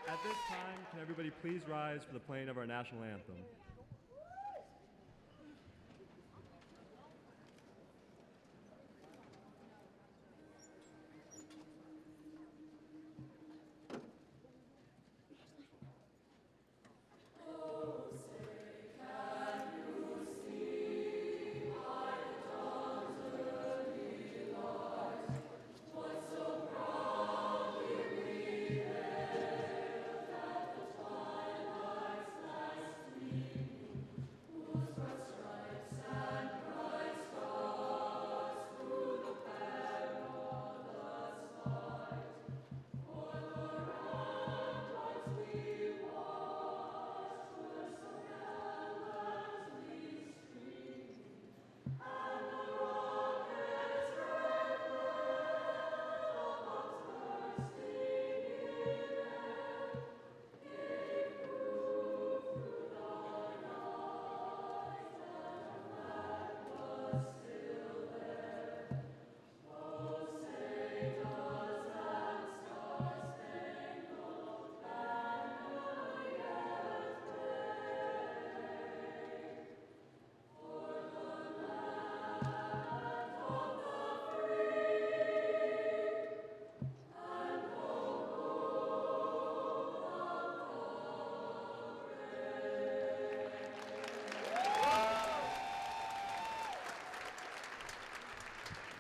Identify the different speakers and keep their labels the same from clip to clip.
Speaker 1: At this time, can everybody please rise for the playing of our national anthem?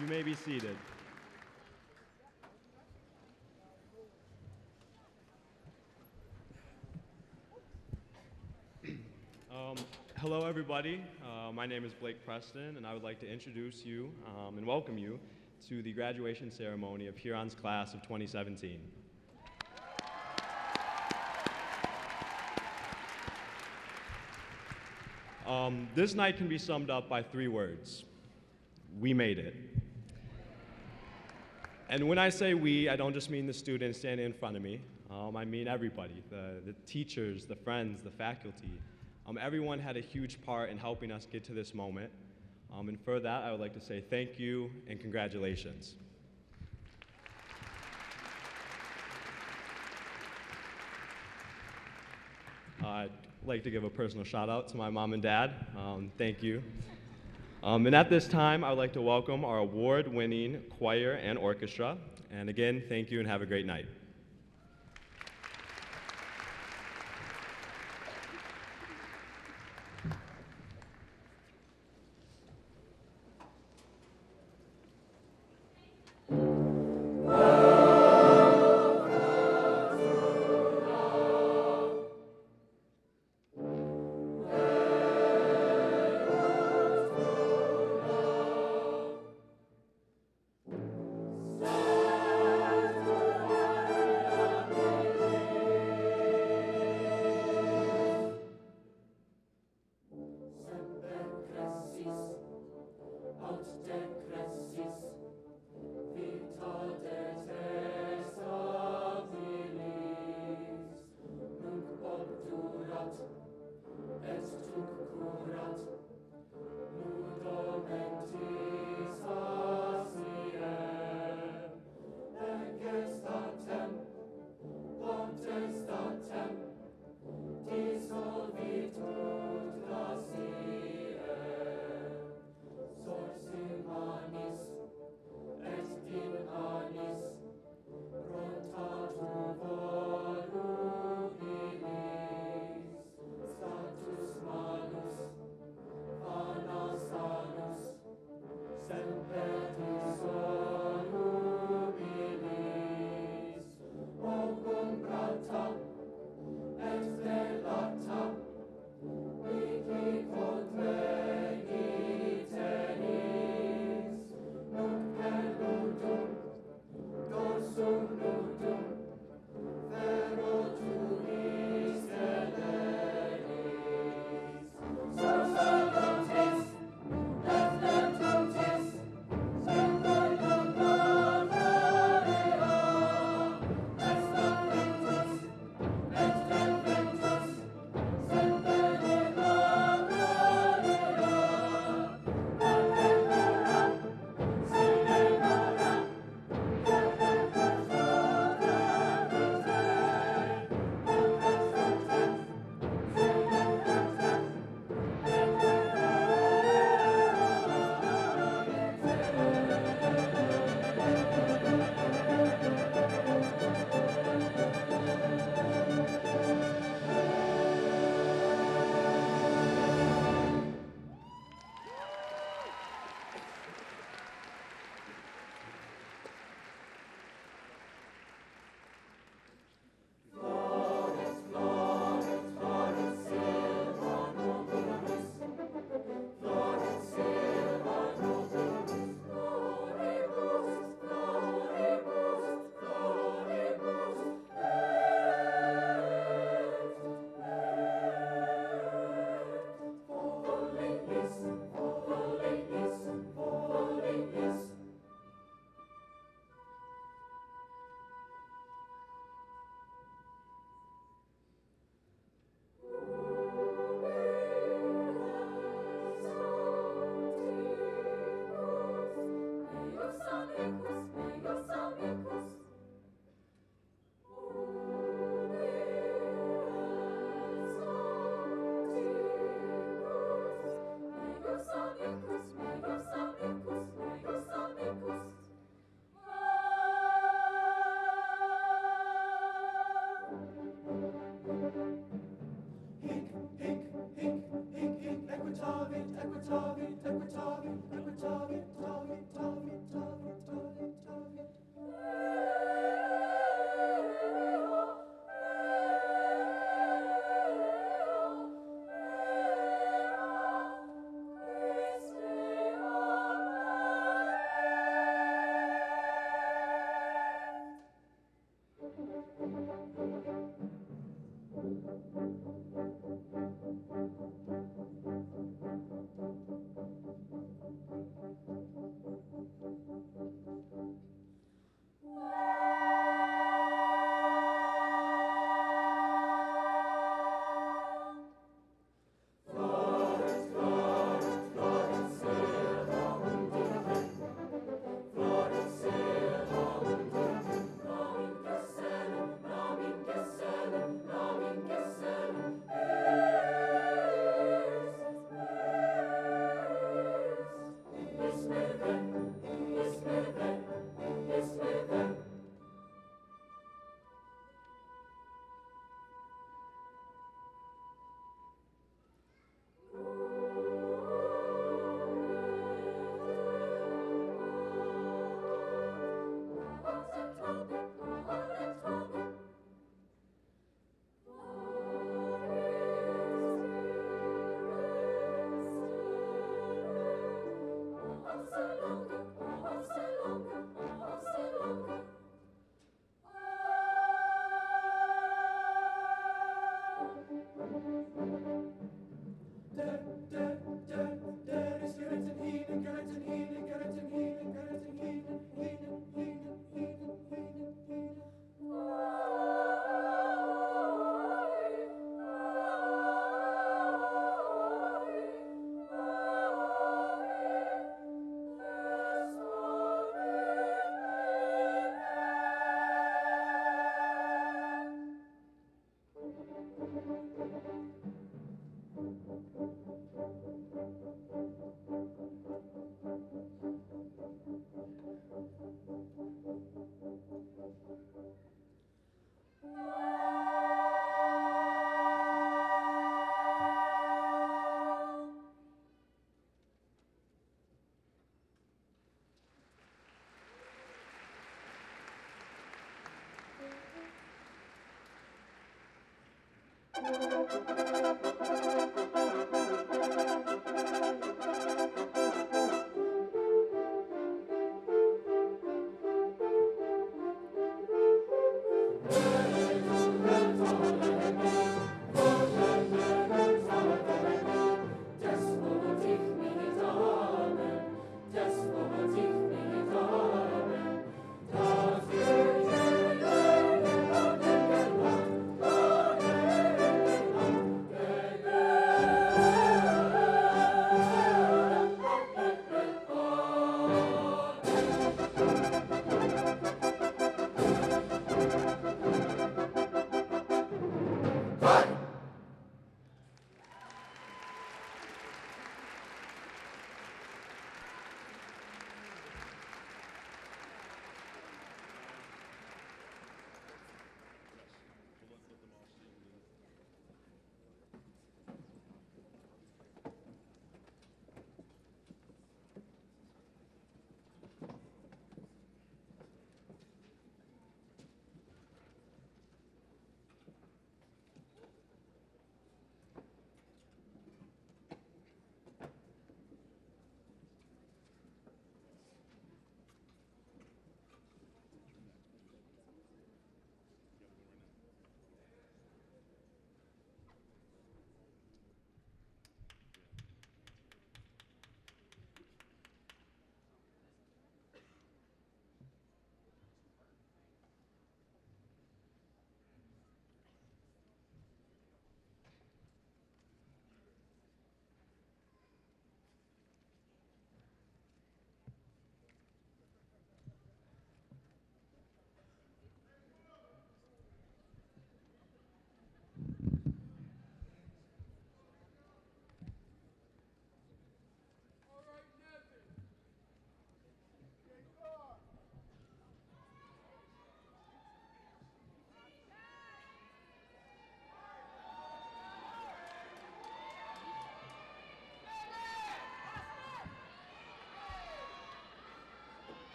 Speaker 1: You may be seated. Hello, everybody. My name is Blake Preston, and I would like to introduce you and welcome you to the graduation ceremony of Huron's class of 2017. This night can be summed up by 3 words. We made it. And when I say we, I don't just mean the students standing in front of me. I mean everybody, the teachers, the friends, the faculty. Everyone had a huge part in helping us get to this moment. And for that, I would like to say thank you and congratulations. I'd like to give a personal shout out to my mom and dad. Thank you. And at this time, I would like to welcome our award-winning choir and orchestra. And again, thank you and have a great night.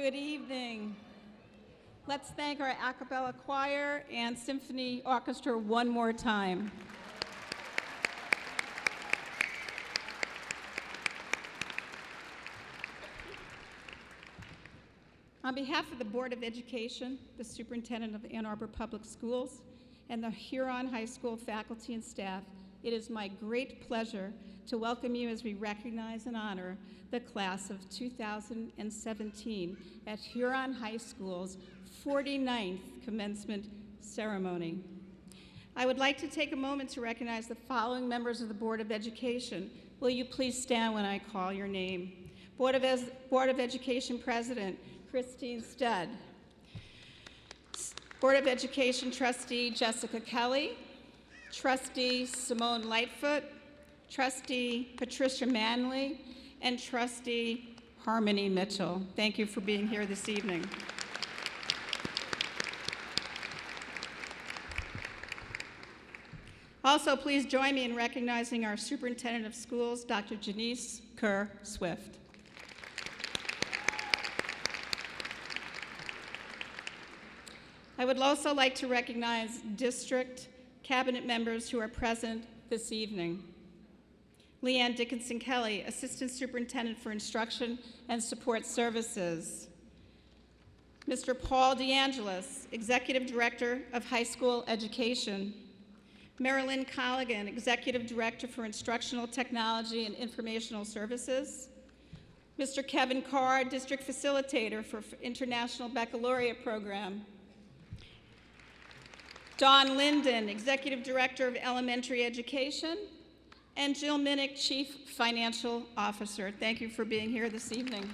Speaker 2: Good evening. Let's thank our a cappella choir and symphony orchestra one more time. On behalf of the Board of Education, the Superintendent of Ann Arbor Public Schools, and the Huron High School faculty and staff, it is my great pleasure to welcome you as we recognize and honor the class of 2017 at Huron High School's 49th commencement ceremony. I would like to take a moment to recognize the following members of the Board of Education. Will you please stand when I call your name? Board of Education President, Christine Stead. Board of Education Trustee, Jessica Kelly. Trustee, Simone Lightfoot. Trustee, Patricia Manley. And Trustee, Harmony Mitchell. Thank you for being here this evening. Also, please join me in recognizing our Superintendent of Schools, Dr. Janice Kerr Swift. I would also like to recognize district cabinet members who are present this evening. Leanne Dickinson Kelly, Assistant Superintendent for Instruction and Support Services. Mr. Paul DeAngelis, Executive Director of High School Education. Marilyn Colligan, Executive Director for Instructional Technology and Informational Services. Mr. Kevin Carr, District Facilitator for International Baccalaureate Program. Dawn Linden, Executive Director of Elementary Education, and Jill Minnick, Chief Financial Officer. Thank you for being here this evening.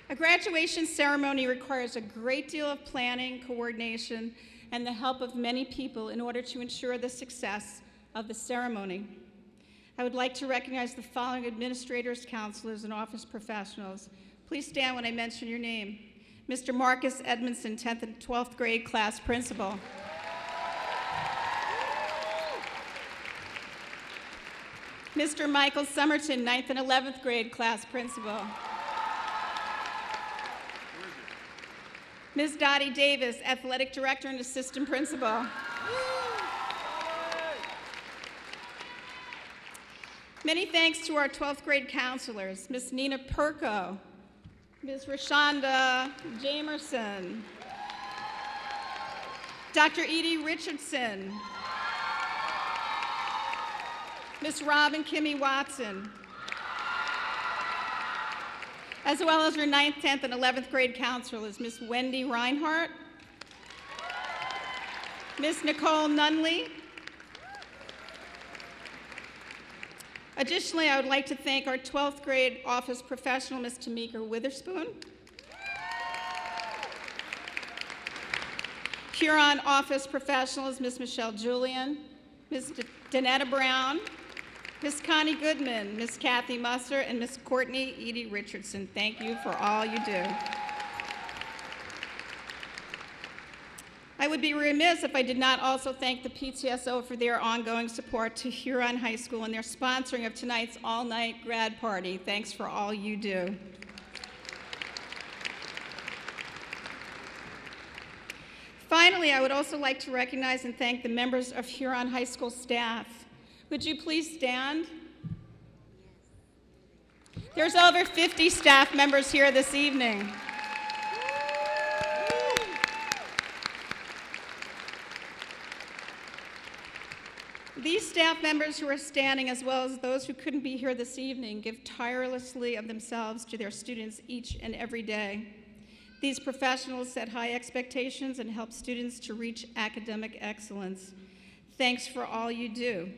Speaker 2: A graduation ceremony requires a great deal of planning, coordination, and the help of many people in order to ensure the success of the ceremony. I would like to recognize the following administrators, counselors, and office professionals. Please stand when I mention your name. Mr. Marcus Edmondson, 10th and 12th grade class principal. Mr. Michael Somerton, 9th and 11th grade class principal. Ms. Dottie Davis, athletic director and assistant principal. Many thanks to our 12th grade counselors, Ms. Nina Perko, Ms. Rashonda Jamerson, Dr. Edie Richardson, Ms. Robin Kimmy Watson, as well as our 9th, 10th, and 11th grade counselors, Ms. Wendy Reinhardt, Ms. Nicole Nunley. Additionally, I would like to thank our 12th grade office professional, Ms. Tamika Witherspoon, Huron office professionals, Ms. Michelle Julian, Ms. Danetta Brown, Ms. Connie Goodman, Ms. Kathy Musser, and Ms. Courtney Edie Richardson. Thank you for all you do. I would be remiss if I did not also thank the PTSO for their ongoing support to Huron High School and their sponsoring of tonight's all-night grad party. Thanks for all you do. Finally, I would also like to recognize and thank the members of Huron High School staff. Would you please stand? There's over 50 staff members here this evening. These staff members who are standing, as well as those who couldn't be here this evening, give tirelessly of themselves to their students each and every day. These professionals set high expectations and help students to reach academic excellence. Thanks for all you do.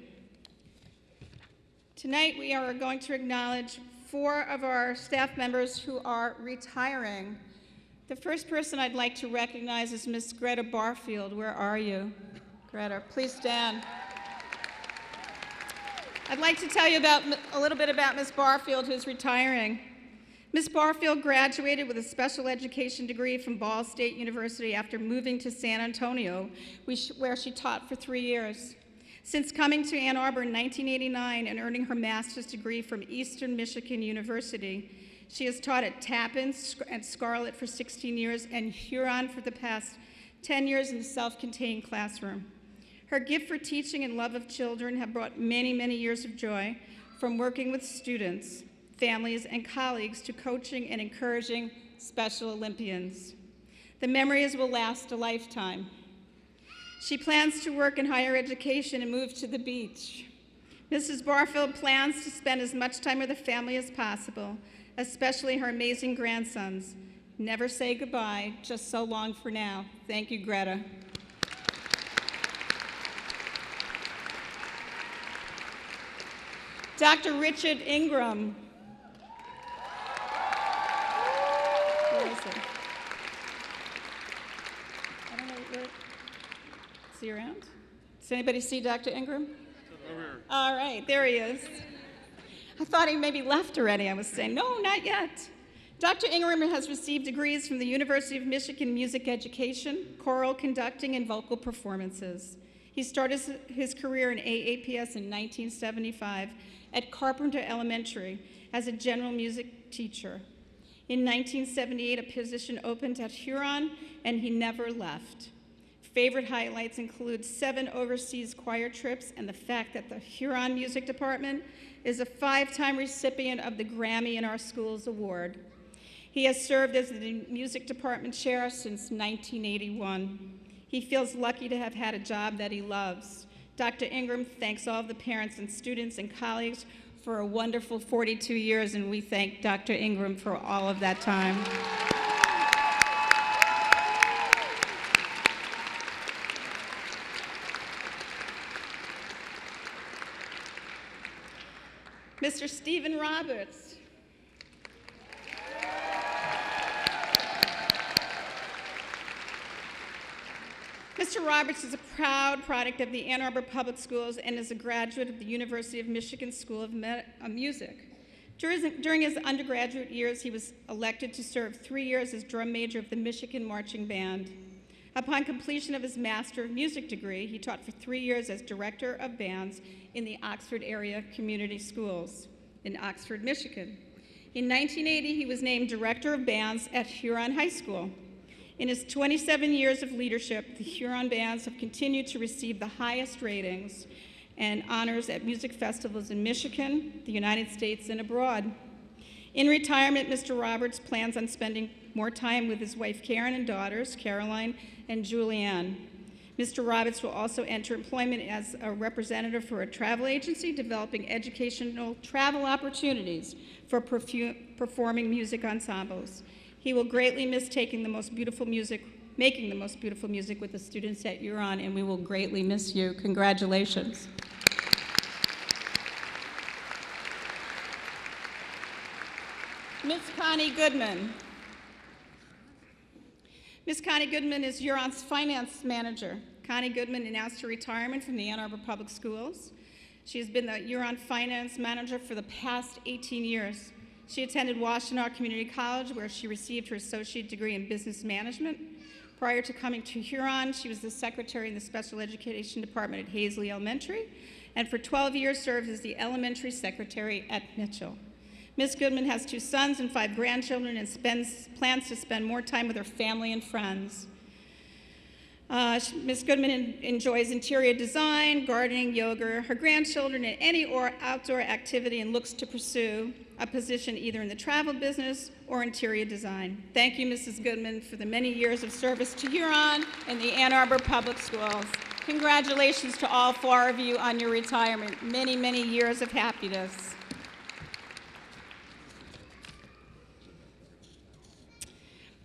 Speaker 2: Tonight, we are going to acknowledge 4 of our staff members who are retiring. The first person I'd like to recognize is Miss Greta Barfield. Where are you? Greta, please stand. I'd like to tell you a little bit about Ms. Barfield, who's retiring. Ms. Barfield graduated with a special education degree from Ball State University after moving to San Antonio, where she taught for 3 years. Since coming to Ann Arbor in 1989 and earning her master's degree from Eastern Michigan University, she has taught at Tappan and Scarlett for 16 years and Huron for the past 10 years in a self-contained classroom. Her gift for teaching and love of children have brought many, many years of joy, from working with students, families, and colleagues to coaching and encouraging Special Olympians. The memories will last a lifetime. She plans to work in higher education and move to the beach. Mrs. Barfield plans to spend as much time with the family as possible, especially her amazing grandsons. Never say goodbye, just so long for now. Thank you, Greta. Dr. Richard Ingram. Where is he? I don't know where. Is he around? Does anybody see Dr. Ingram? Over here. All right, there he is. I thought he maybe left already. I was saying, no, not yet. Dr. Ingram has received degrees from the University of Michigan Music Education, choral conducting, and vocal performances. He started his career in AAPS in 1975 at Carpenter Elementary as a general music teacher. In 1978, a position opened at Huron, and he never left. Favorite highlights include 7 overseas choir trips and the fact that the Huron Music Department is a 5-time recipient of the Grammy in Our Schools Award. He has served as the music department chair since 1981. He feels lucky to have had a job that he loves. Dr. Ingram thanks all of the parents and students and colleagues for a wonderful 42 years, and we thank Dr. Ingram for all of that time. Mr. Stephen Roberts. Mr. Mr. Roberts is a proud product of the Ann Arbor Public Schools and is a graduate of the University of Michigan School of Music. During his undergraduate years, he was elected to serve 3 years as drum major of the Michigan Marching Band. Upon completion of his Master of Music degree, he taught for 3 years as director of bands in the Oxford area community schools in Oxford, Michigan. In 1980, he was named director of bands at Huron High School. In his 27 years of leadership, the Huron bands have continued to receive the highest ratings and honors at music festivals in Michigan, the United States, and abroad. In retirement, Mr. Roberts plans on spending more time with his wife Karen and daughters, Caroline and Julianne. Mr. Roberts will also enter employment as a representative for a travel agency developing educational travel opportunities for performing music ensembles. He will greatly miss making the most beautiful music with the students at Huron, and we will greatly miss you. Congratulations. Ms. Connie Goodman. Ms. Connie Goodman is Huron's finance manager. Connie Goodman announced her retirement from the Ann Arbor Public Schools. She has been the Huron finance manager for the past 18 years. She attended Washtenaw Community College, where she received her associate degree in business management. Prior to coming to Huron, she was the secretary in the special education department at Hazley Elementary, and for 12 years served as the elementary secretary at Mitchell. Ms. Goodman has 2 sons and 5 grandchildren and plans to spend more time with her family and friends. Ms. Goodman enjoys interior design, gardening, yoga, her grandchildren, and any outdoor activity, and looks to pursue a position either in the travel business or interior design. Thank you, Mrs. Goodman, for the many years of service to Huron and the Ann Arbor Public Schools. Congratulations to all 4 of you on your retirement. Many, many years of happiness.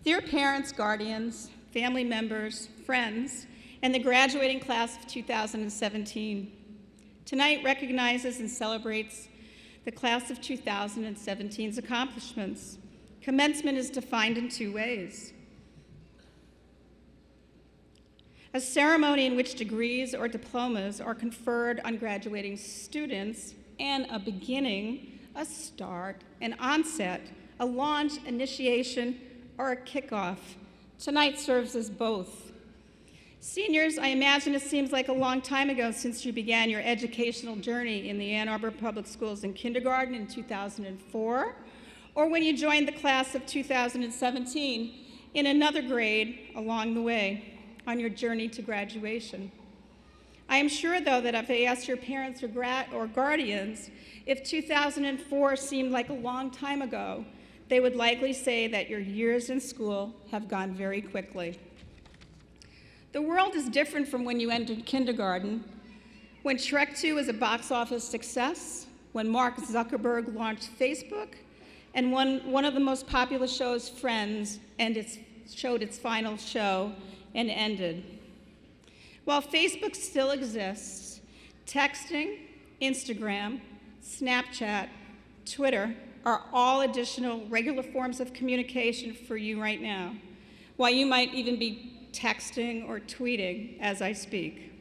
Speaker 2: Dear parents, guardians, family members, friends, and the graduating class of 2017, tonight recognizes and celebrates the class of 2017's accomplishments. Commencement is defined in 2 ways. A ceremony in which degrees or diplomas are conferred on graduating students, and a beginning, a start, an onset, a launch, initiation, or a kickoff. Tonight serves as both. Seniors, I imagine it seems like a long time ago since you began your educational journey in the Ann Arbor Public Schools in kindergarten in 2004, or when you joined the class of 2017 in another grade along the way on your journey to graduation. I am sure, though, that if I asked your parents or guardians if 2004 seemed like a long time ago, they would likely say that your years in school have gone very quickly. The world is different from when you entered kindergarten, when Shrek 2 was a box office success, when Mark Zuckerberg launched Facebook, and when one of the most popular shows, Friends, showed its final show and ended. While Facebook still exists, texting, Instagram, Snapchat, Twitter, are all additional regular forms of communication for you right now, while you might even be texting or tweeting as I speak.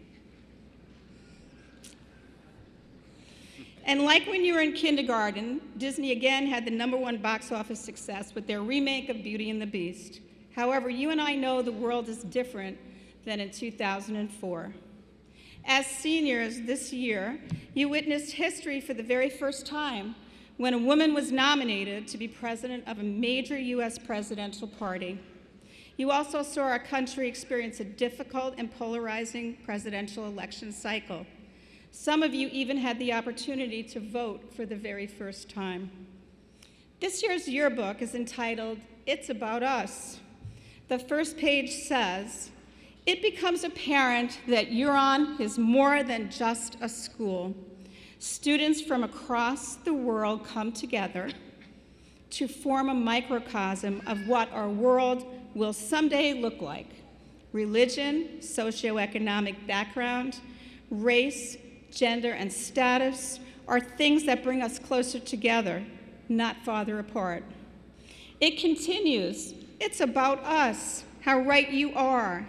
Speaker 2: And like when you were in kindergarten, Disney again had the #1 box office success with their remake of Beauty and the Beast. However, you and I know the world is different than in 2004. As seniors this year, you witnessed history for the very first time when a woman was nominated to be president of a major U.S. presidential party. You also saw our country experience a difficult and polarizing presidential election cycle. Some of you even had the opportunity to vote for the very first time. This year's yearbook is entitled, "It's About Us." The first page says, "It becomes apparent that Huron is more than just a school. Students from across the world come together to form a microcosm of what our world will someday look like. Religion, socioeconomic background, race, gender, and status are things that bring us closer together, not farther apart." It continues, "It's about us, how right you are.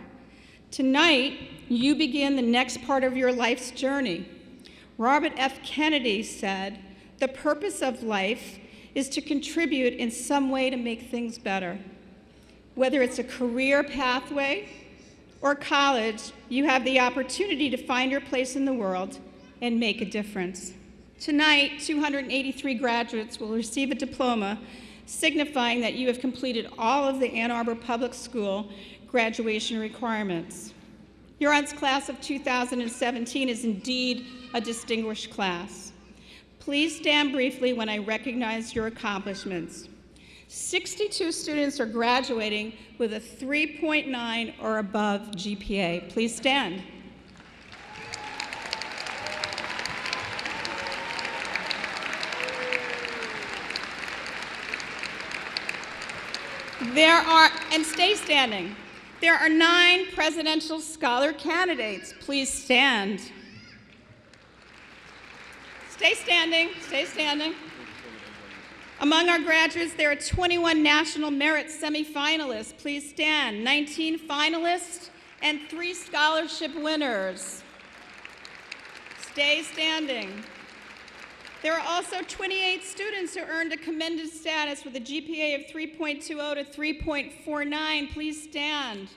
Speaker 2: Tonight, you begin the next part of your life's journey. Robert F. Kennedy said, "The purpose of life is to contribute in some way to make things better." Whether it's a career pathway or college, you have the opportunity to find your place in the world and make a difference. Tonight, 283 graduates will receive a diploma signifying that you have completed all of the Ann Arbor Public School graduation requirements. Huron's class of 2017 is indeed a distinguished class. Please stand briefly when I recognize your accomplishments. 62 students are graduating with a 3.9 or above GPA. Please stand. And stay standing. There are 9 Presidential Scholar candidates. Please stand. Stay standing, stay standing. Among our graduates, there are 21 National Merit semifinalists. Please stand. 19 finalists and 3 scholarship winners. Stay standing. There are also 28 students who earned a commended status with a GPA of 3.20 to 3.49. Please stand.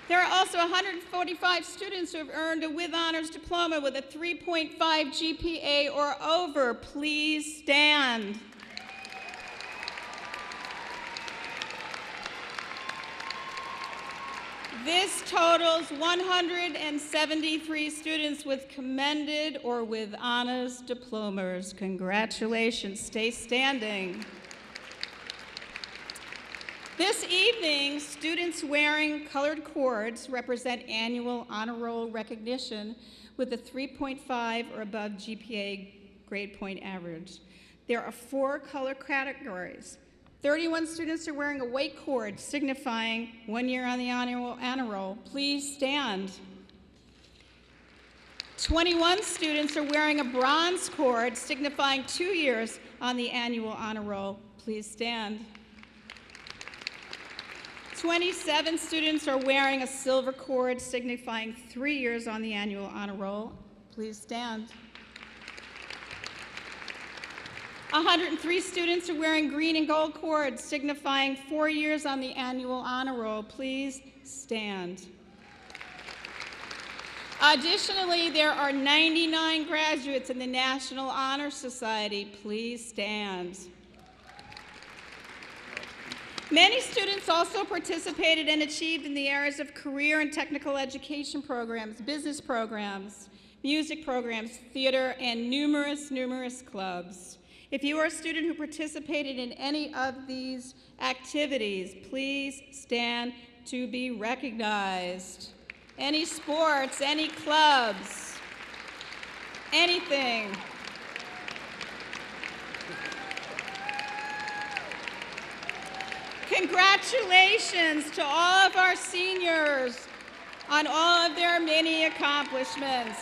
Speaker 2: There are also 145 students who have earned a with honors diploma with a 3.5 GPA or over. Please stand. This totals 173 students with commended or with honors diplomas. Congratulations. Stay standing. This evening, students wearing colored cords represent annual honor roll recognition with a 3.5 or above GPA grade point average. There are 4 color categories. 31 students are wearing a white cord signifying 1 year on the annual honor roll. Please stand. 21 students are wearing a bronze cord signifying 2 years on the annual honor roll. Please stand. 27 students are wearing a silver cord signifying 3 years on the annual honor roll. Please stand. 103 students are wearing green and gold cords signifying 4 years on the annual honor roll. Please stand. Additionally, there are 99 graduates in the National Honor Society. Please stand. Many students also participated and achieved in the areas of career and technical education programs, business programs, music programs, theater, and numerous clubs. If you are a student who participated in any of these activities, please stand to be recognized. Any sports, any clubs, anything. Congratulations to all of our seniors on all of their many accomplishments.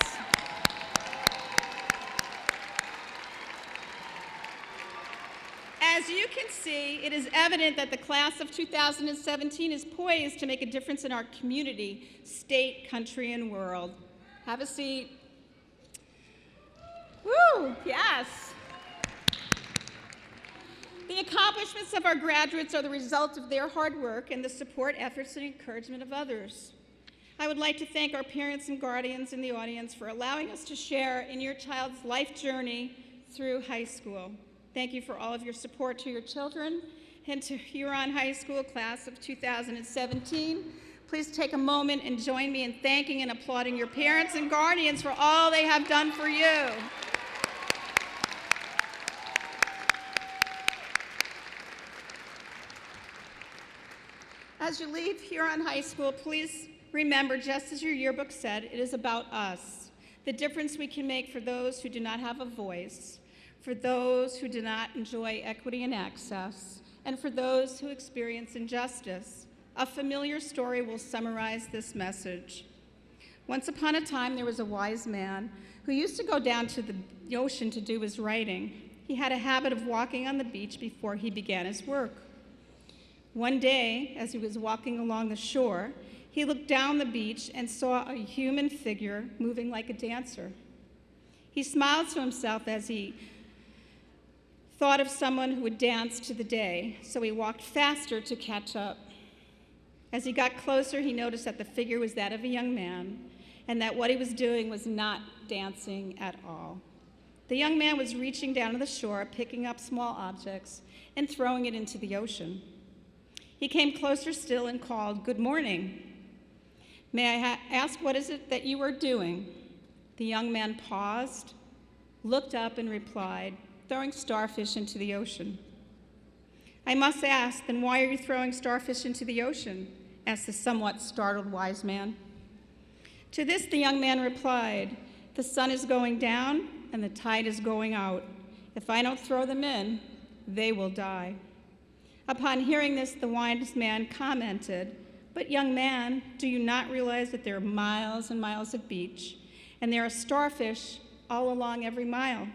Speaker 2: As you can see, it is evident that the class of 2017 is poised to make a difference in our community, state, country, and world. Have a seat. Woo, yes. The accomplishments of our graduates are the result of their hard work and the support, efforts, and encouragement of others. I would like to thank our parents and guardians in the audience for allowing us to share in your child's life journey through high school. Thank you for all of your support to your children and to Huron High School class of 2017. Please take a moment and join me in thanking and applauding your parents and guardians for all they have done for you. As you leave Huron High School, please remember, just as your yearbook said, it is about us, the difference we can make for those who do not have a voice, for those who do not enjoy equity and access, and for those who experience injustice. A familiar story will summarize this message. Once upon a time, there was a wise man who used to go down to the ocean to do his writing. he had a habit of walking on the beach before he began his work. One day, as he was walking along the shore, he looked down the beach and saw a human figure moving like a dancer. He smiled to himself as he thought of someone who would dance to the day, so he walked faster to catch up. As he got closer, he noticed that the figure was that of a young man, and that what he was doing was not dancing at all. The young man was reaching down to the shore, picking up small objects, and throwing it into the ocean. He came closer still and called, "Good morning. May I ask, what is it that you are doing?" The young man paused, looked up, and replied, "Throwing starfish into the ocean." "I must ask, then why are you throwing starfish into the ocean?" asked the somewhat startled wise man. To this, the young man replied, "The sun is going down and the tide is going out. If I don't throw them in, they will die." Upon hearing this, the wise man commented, "But young man, do you not realize that there are miles and miles of beach, and there are starfish all along every mile?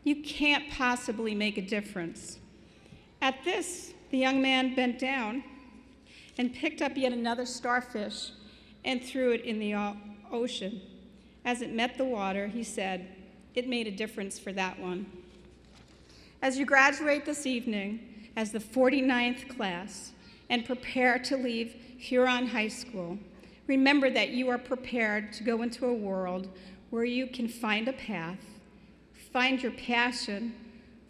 Speaker 2: You can't possibly make a difference." At this, the young man bent down and picked up yet another starfish and threw it in the ocean. As it met the water, he said, "It made a difference for that one." As you graduate this evening as the 49th class and prepare to leave Huron High School, remember that you are prepared to go into a world where you can find a path, find your passion,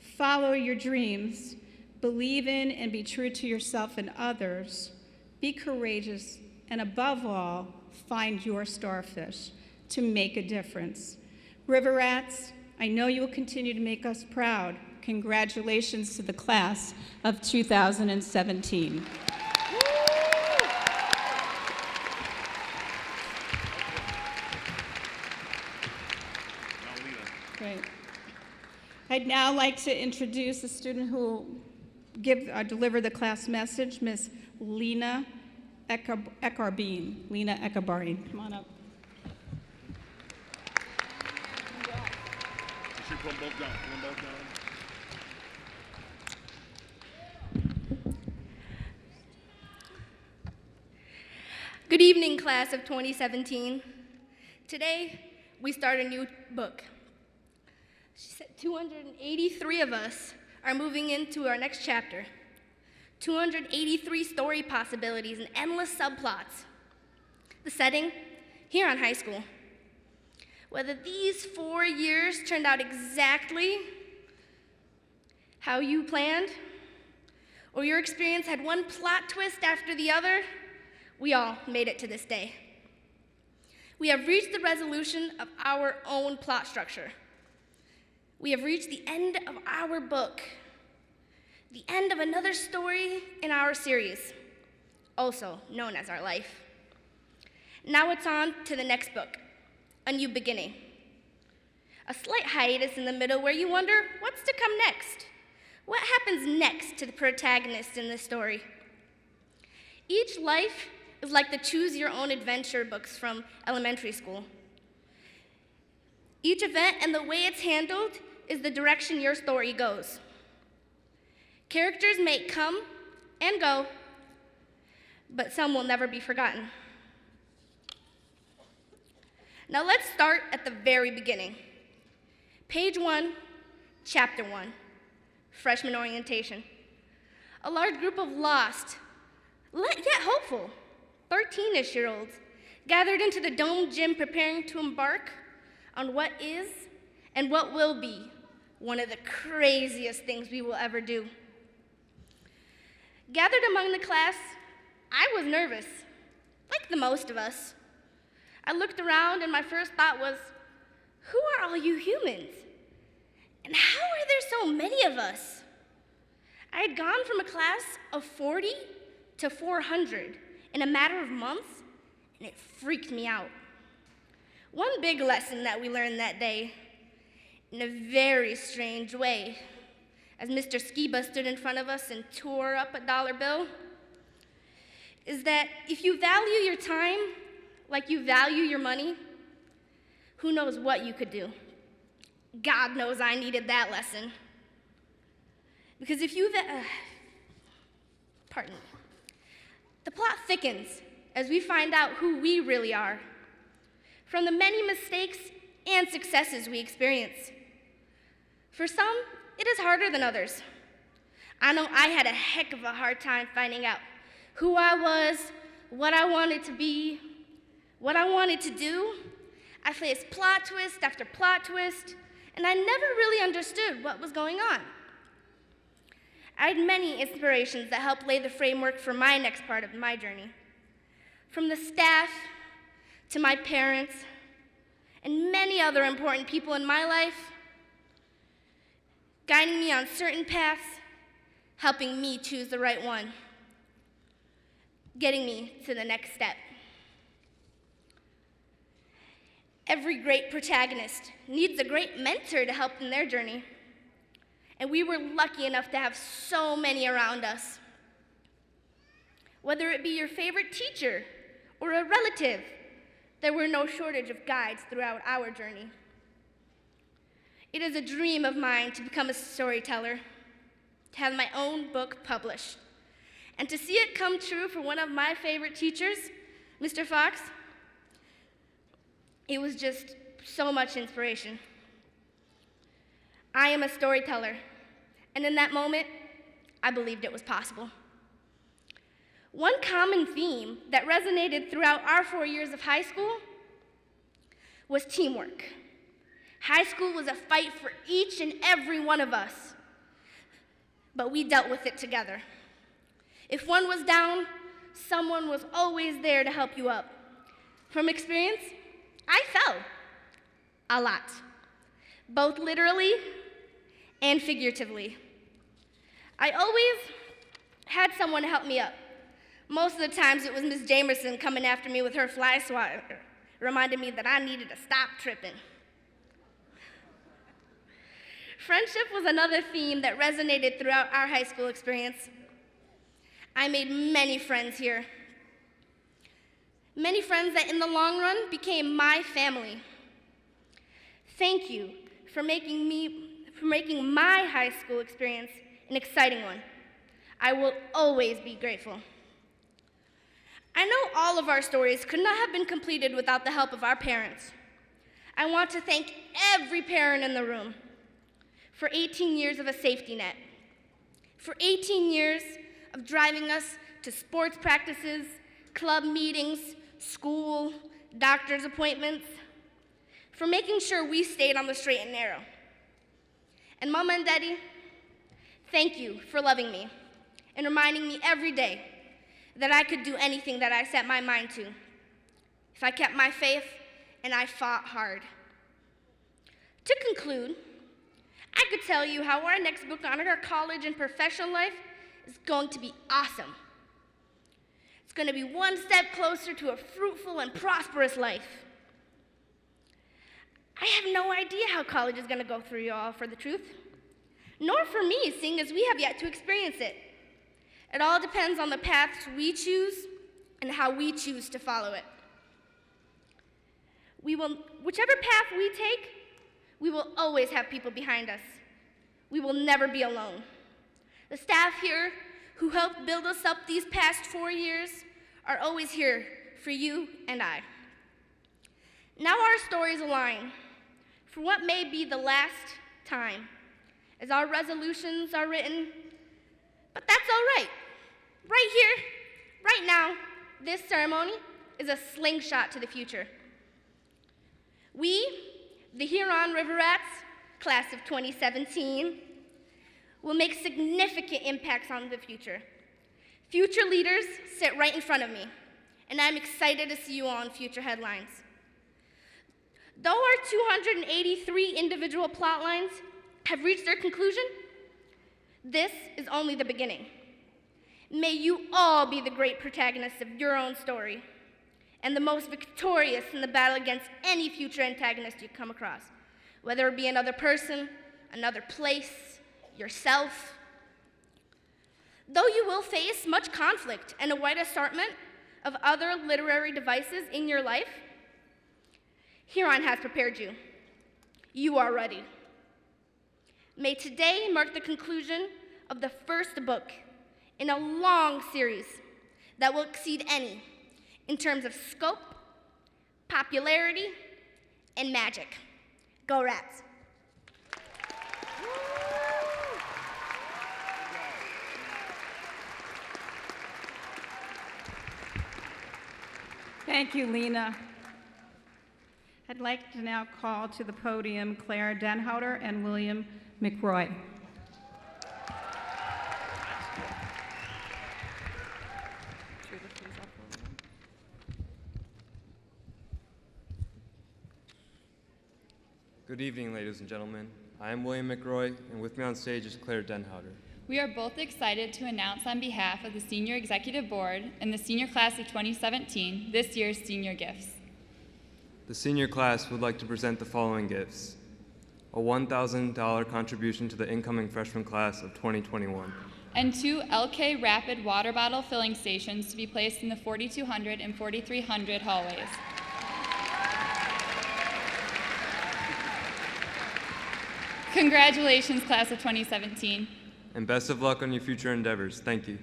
Speaker 2: follow your dreams, believe in and be true to yourself and others, be courageous, and above all, find your starfish to make a difference. River Rats, I know you will continue to make us proud. Congratulations to the class of 2017. Great. I'd now like to introduce the student who will deliver the class message, Ms. Lena Ekarbeen. Lena Ekarbeen, come on up.
Speaker 3: You should put them both down. Put them both down.
Speaker 4: Good evening, class of 2017. Today, we start a new book. She said 283 of us are moving into our next chapter. 283 story possibilities and endless subplots. The setting, Huron High School. Whether these 4 years turned out exactly how you planned, or your experience had one plot twist after the other, we all made it to this day. We have reached the resolution of our own plot structure. We have reached the end of our book, the end of another story in our series, also known as our life. Now it's on to the next book, A New Beginning. A slight hiatus in the middle where you wonder, what's to come next? What happens next to the protagonist in this story? Each life is like the Choose Your Own Adventure books from elementary school. Each event and the way it's handled is the direction your story goes. Characters may come and go, but some will never be forgotten. Now let's start at the very beginning. Page 1, Chapter 1, Freshman Orientation. A large group of lost, yet hopeful, 13-ish-year-olds gathered into the domed gym preparing to embark on what is and what will be one of the craziest things we will ever do. Gathered among the class, I was nervous, like the most of us. I looked around and my first thought was, who are all you humans? And how are there so many of us? I had gone from a class of 40 to 400 in a matter of months, and it freaked me out. One big lesson that we learned that day, in a very strange way, as Mr. Skiba stood in front of us and tore up a dollar bill, is that if you value your time like you value your money, who knows what you could do. God knows I needed that lesson. Because pardon me, the plot thickens as we find out who we really are, from the many mistakes and successes we experience. For some, it is harder than others. I know I had a heck of a hard time finding out who I was, what I wanted to be, what I wanted to do. I faced plot twist after plot twist, and I never really understood what was going on. I had many inspirations that helped lay the framework for my next part of my journey. From the staff to my parents and many other important people in my life, guiding me on certain paths, helping me choose the right one, getting me to the next step. Every great protagonist needs a great mentor to help in their journey. And we were lucky enough to have so many around us. Whether it be your favorite teacher or a relative, there were no shortage of guides throughout our journey. It is a dream of mine to become a storyteller, to have my own book published, and to see it come true for one of my favorite teachers, Mr. Fox. It was just so much inspiration. I am a storyteller, and in that moment, I believed it was possible. One common theme that resonated throughout our 4 years of high school was teamwork. High school was a fight for each and every one of us, but we dealt with it together. If one was down, someone was always there to help you up. From experience, I fell a lot, both literally and figuratively. I always had someone help me up. Most of the times it was Ms. Jamerson coming after me with her fly swatter, reminding me that I needed to stop tripping. Friendship was another theme that resonated throughout our high school experience. I made many friends here. Many friends that in the long run became my family. Thank you for making my high school experience an exciting one. I will always be grateful. I know all of our stories could not have been completed without the help of our parents. I want to thank every parent in the room for 18 years of a safety net, for 18 years of driving us to sports practices, club meetings, school, doctor's appointments, for making sure we stayed on the straight and narrow. And Mama and Daddy, thank you for loving me and reminding me every day that I could do anything that I set my mind to if I kept my faith and I fought hard. To conclude, I could tell you how our next book on our college and professional life is going to be awesome. It's going to be one step closer to a fruitful and prosperous life. I have no idea how college is going to go through you all, for the truth, nor for me, seeing as we have yet to experience it. It all depends on the paths we choose and how we choose to follow it. Whichever path we take, we will always have people behind us. We will never be alone. The staff here who helped build us up these past 4 years are always here for you and I. Now our stories align for what may be the last time as our resolutions are written, but that's all right. Right here, right now, this ceremony is a slingshot to the future. We, the Huron River Rats, class of 2017, will make significant impacts on the future. Future leaders sit right in front of me, and I'm excited to see you all in future headlines. Though our 283 individual plot lines have reached their conclusion, this is only the beginning. May you all be the great protagonists of your own story and the most victorious in the battle against any future antagonist you come across, whether it be another person, another place, yourself. Though you will face much conflict and a wide assortment of other literary devices in your life, Huron has prepared you. You are ready. May today mark the conclusion of the first book in a long series that will exceed any in terms of scope, popularity, and magic. Go Rats!
Speaker 2: Thank you, Lena. I'd like to now call to the podium Claire Denhouter and William McRoy.
Speaker 5: Good evening, ladies and gentlemen. I am William McRoy, and with me on stage is Claire Denhouter.
Speaker 6: We are both excited to announce on behalf of the Senior Executive Board and the senior class of 2017 this year's senior gifts.
Speaker 5: The senior class would like to present the following gifts: a $1,000 contribution to the incoming freshman class of 2021,
Speaker 6: and 2 LK Rapid water bottle filling stations to be placed in the 4200 and 4300 hallways. Congratulations, class of 2017.
Speaker 5: and best of luck on your future endeavors. Thank you.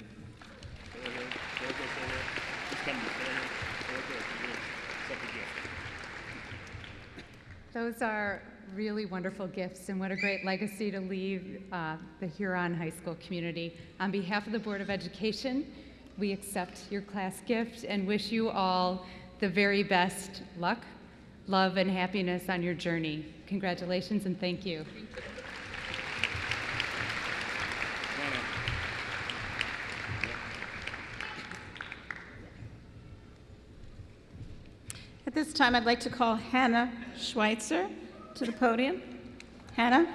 Speaker 7: Those are really wonderful gifts, and what a great legacy to leave the Huron High School community. On behalf of the Board of Education, we accept your class gift and wish you all the very best luck, love, and happiness on your journey. Congratulations and thank you.
Speaker 2: At this time, I'd like to call Hannah Schweitzer to the podium. Hannah?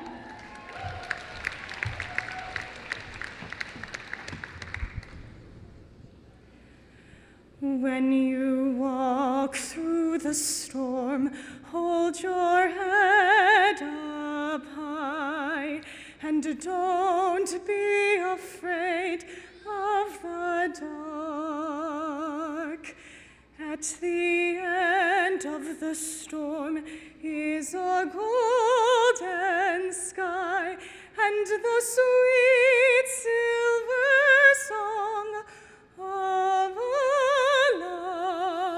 Speaker 8: When you walk through the storm, hold your head up high, and don't be afraid of the dark. At the end of the storm is a golden sky and the sweet silver song of a lark.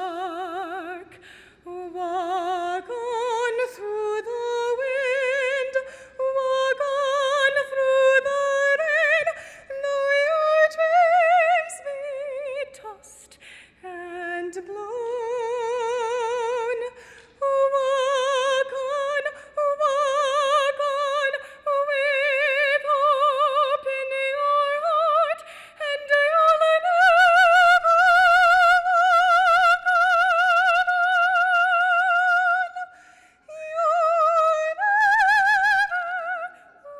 Speaker 8: Walk on through the wind, walk on through the rain, though your dreams be tossed and blown. Walk on with hope in your heart, and you'll never walk alone. You'll never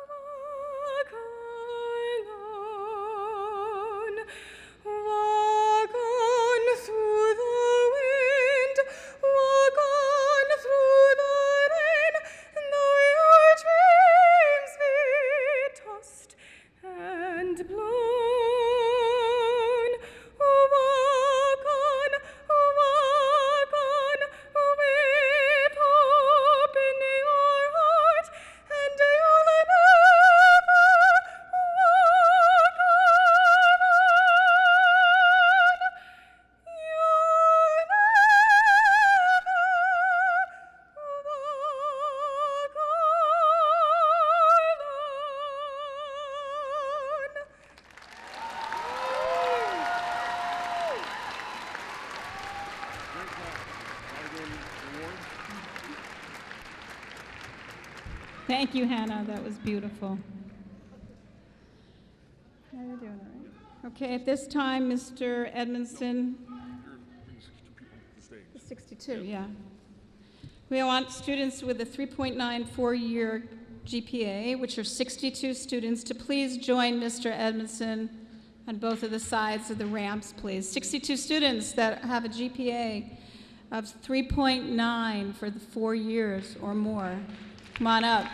Speaker 8: walk alone. Walk on through the wind, walk on through the rain, though your dreams be tossed and blown. Walk on with hope in your heart, and you'll never walk alone. You'll
Speaker 2: Thank you, Hannah. That was beautiful. How are you doing, all right? Okay, at this time, Mr. Edmondson. 62, yeah. We want students with a 3.9 four-year GPA, which are 62 students, to please join Mr. Edmondson on both of the sides of the ramps, please. 62 students that have a GPA of 3.9 for the 4 years or more. Come on up.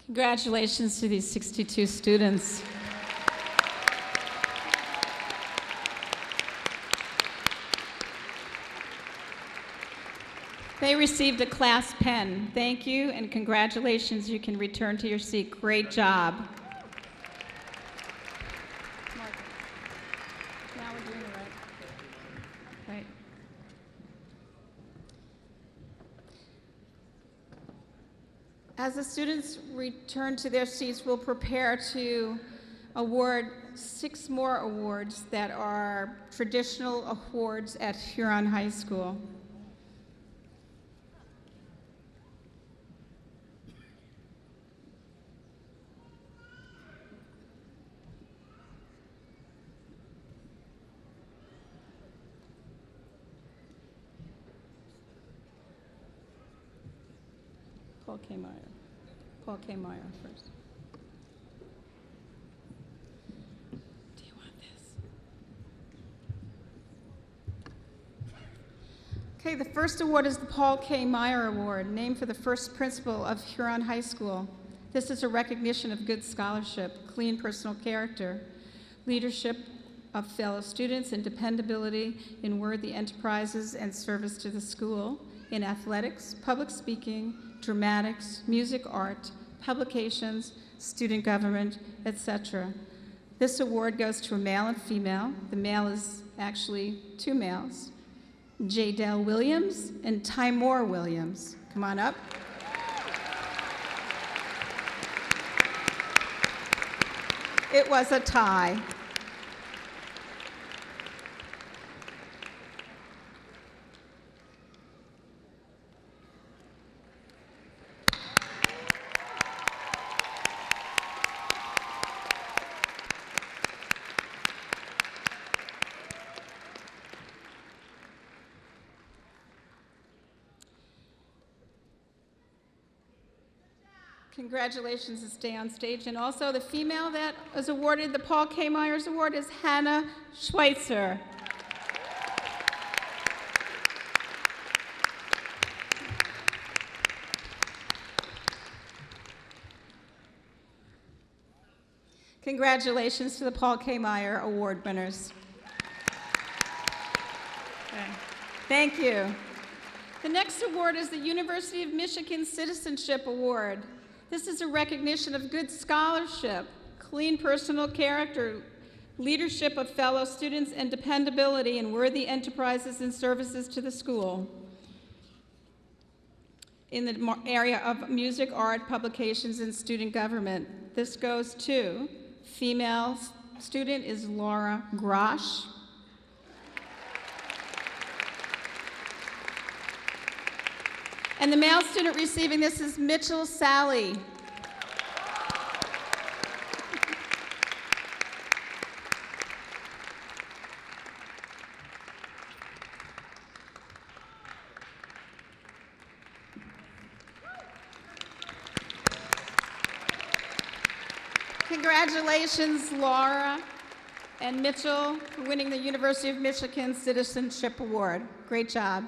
Speaker 2: Congratulations to these 62 students. They received a class pen. Thank you and congratulations. You can return to your seat. Great job. Now we're doing it right. Right. As the students return to their seats, we'll prepare to award 6 more awards that are traditional awards at Huron High School. Paul K. Meyer first. Do you want this? Okay, the first award is the Paul K. Meyer Award, named for the first principal of Huron High School. This is a recognition of good scholarship, clean personal character, leadership of fellow students, and dependability in worthy enterprises and service to the school in athletics, public speaking, dramatics, music, art, publications, student government, etc. This award goes to a male and female. The male is actually 2 males, J. Dell Williams and Timor Williams. Come on up. It was a tie. Congratulations and stay on stage. And also the female that was awarded the Paul K. Myers Award is Hannah Schweitzer. Congratulations to the Paul K. Meyer Award winners. Okay. Thank you. The next award is the University of Michigan Citizenship Award. This is a recognition of good scholarship, clean personal character, leadership of fellow students, and dependability in worthy enterprises and services to the school in the area of music, art, publications, and student government. This goes to female student is Laura Grosh. And the male student receiving this is Mitchell Sally. Congratulations, Laura and Mitchell, for winning the University of Michigan Citizenship Award. Great job.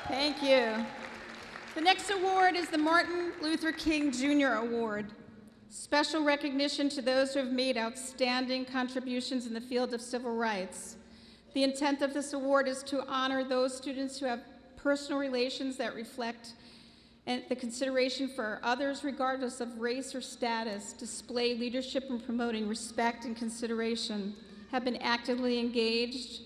Speaker 2: Thank you. The next award is the Martin Luther King Jr. Award. Special recognition to those who have made outstanding contributions in the field of civil rights. The intent of this award is to honor those students who have personal relations that reflect the consideration for others regardless of race or status, display leadership in promoting respect and consideration, have been actively engaged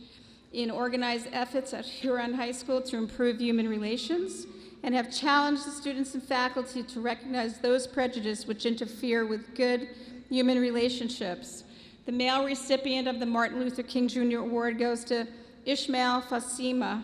Speaker 2: in organized efforts at Huron High School to improve human relations, and have challenged the students and faculty to recognize those prejudices which interfere with good human relationships. The male recipient of the Martin Luther King Jr. Award goes to Ishmael Fasima.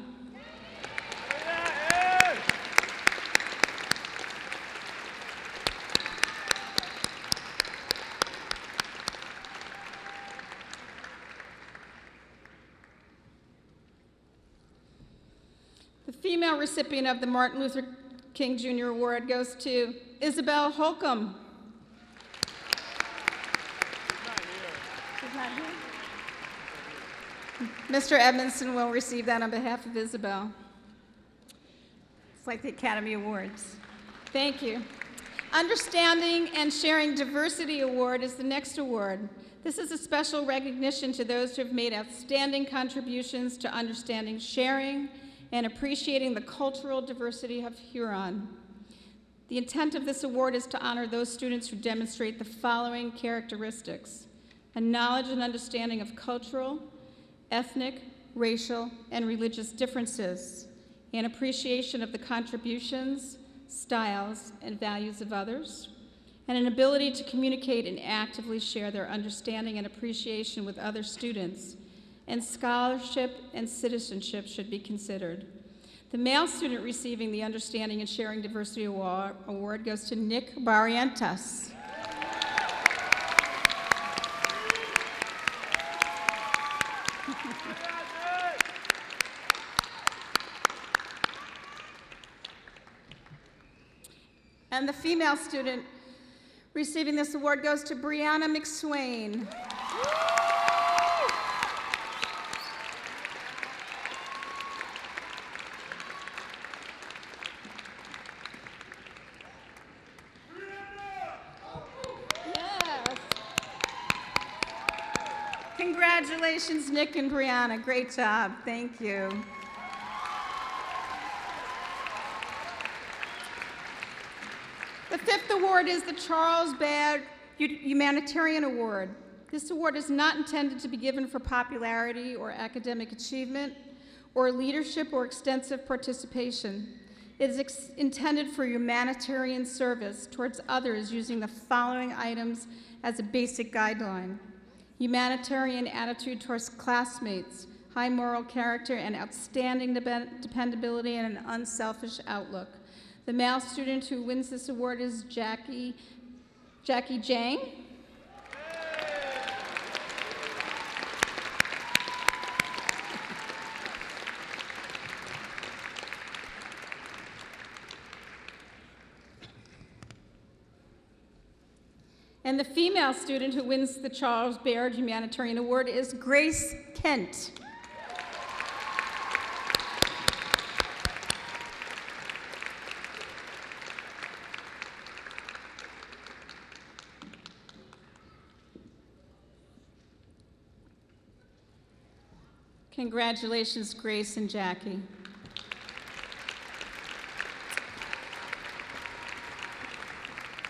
Speaker 2: The female recipient of the Martin Luther King Jr. Award goes to Isabel Holcomb. Mr. Edmondson will receive that on behalf of Isabel. It's like the Academy Awards. Thank you. Understanding and Sharing Diversity Award is the next award. This is a special recognition to those who have made outstanding contributions to understanding, sharing, and appreciating the cultural diversity of Huron. The intent of this award is to honor those students who demonstrate the following characteristics: a knowledge and understanding of cultural, ethnic, racial, and religious differences, an appreciation of the contributions, styles, and values of others, and an ability to communicate and actively share their understanding and appreciation with other students, and scholarship and citizenship should be considered. The male student receiving the Understanding and Sharing Diversity Award goes to Nick Barrientos. And the female student receiving this award goes to Brianna McSwain. Yes. Congratulations, Nick and Brianna. Great job. Thank you. The fifth award is the Charles Baird Humanitarian Award. This award is not intended to be given for popularity or academic achievement or leadership or extensive participation. It is intended for humanitarian service towards others using the following items as a basic guideline: humanitarian attitude towards classmates, high moral character, and outstanding dependability and an unselfish outlook. The male student who wins this award is Jackie Jang. And the female student who wins the Charles Baird Humanitarian Award is Grace Kent. Congratulations, Grace and Jackie.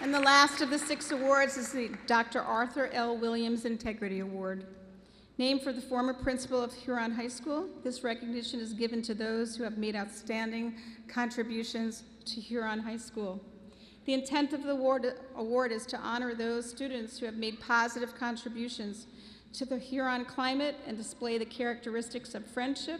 Speaker 2: And the last of the 6 awards is the Dr. Arthur L. Williams Integrity Award. Named for the former principal of Huron High School, this recognition is given to those who have made outstanding contributions to Huron High School. The intent of the award is to honor those students who have made positive contributions to the Huron climate and display the characteristics of friendship,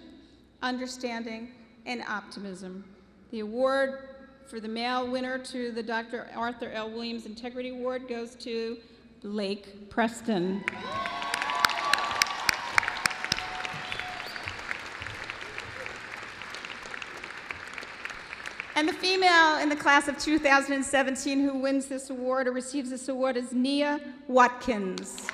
Speaker 2: understanding, and optimism. The award for the male winner to the Dr. Arthur L. Williams Integrity Award goes to Blake Preston. And the female in the class of 2017 who wins this award or receives this award is Nia Watkins.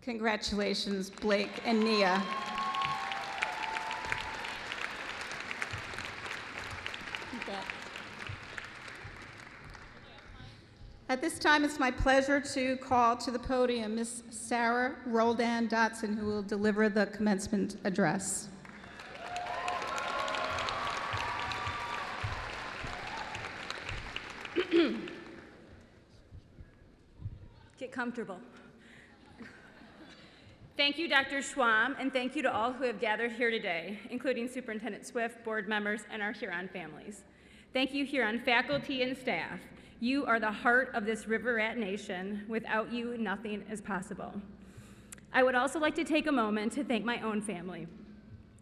Speaker 2: Congratulations, Blake and Nia. At this time, it's my pleasure to call to the podium Miss Sarah Roldan Dotson, who will deliver the commencement address.
Speaker 9: Get comfortable. Thank you, Dr. Schwam, and thank you to all who have gathered here today, including Superintendent Swift, board members, and our Huron families. Thank you, Huron faculty and staff. You are the heart of this River Rat Nation. Without you, nothing is possible. I would also like to take a moment to thank my own family,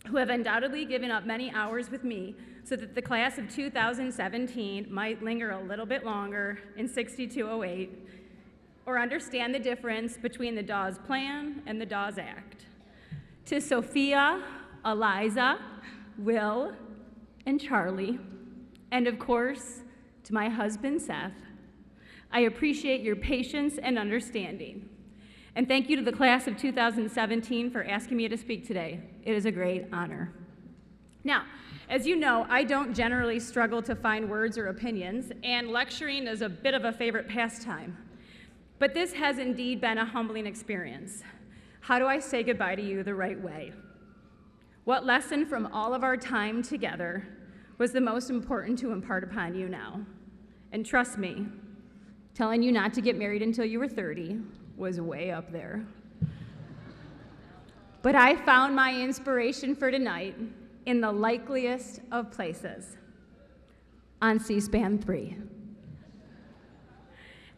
Speaker 9: who have undoubtedly given up many hours with me so that the class of 2017 might linger a little bit longer in 6208, or understand the difference between the Dawes Plan and the Dawes Act. To Sophia, Eliza, Will, and Charlie, and of course, to my husband, Seth. I appreciate your patience and understanding. And thank you to the class of 2017 for asking me to speak today. It is a great honor. Now, as you know, I don't generally struggle to find words or opinions, and lecturing is a bit of a favorite pastime. But this has indeed been a humbling experience. How do I say goodbye to you the right way? What lesson from all of our time together was the most important to impart upon you now? And trust me, telling you not to get married until you were 30 was way up there. But I found my inspiration for tonight in the likeliest of places, on C-SPAN 3.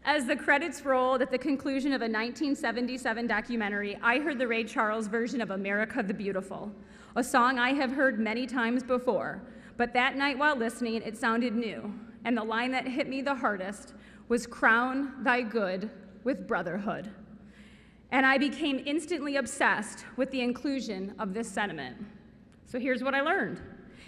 Speaker 9: As the credits rolled at the conclusion of a 1977 documentary, I heard the Ray Charles version of America the Beautiful, a song I have heard many times before, but that night while listening, it sounded new, and the line that hit me the hardest was "Crown thy good with brotherhood." And I became instantly obsessed with the inclusion of this sentiment. So here's what I learned.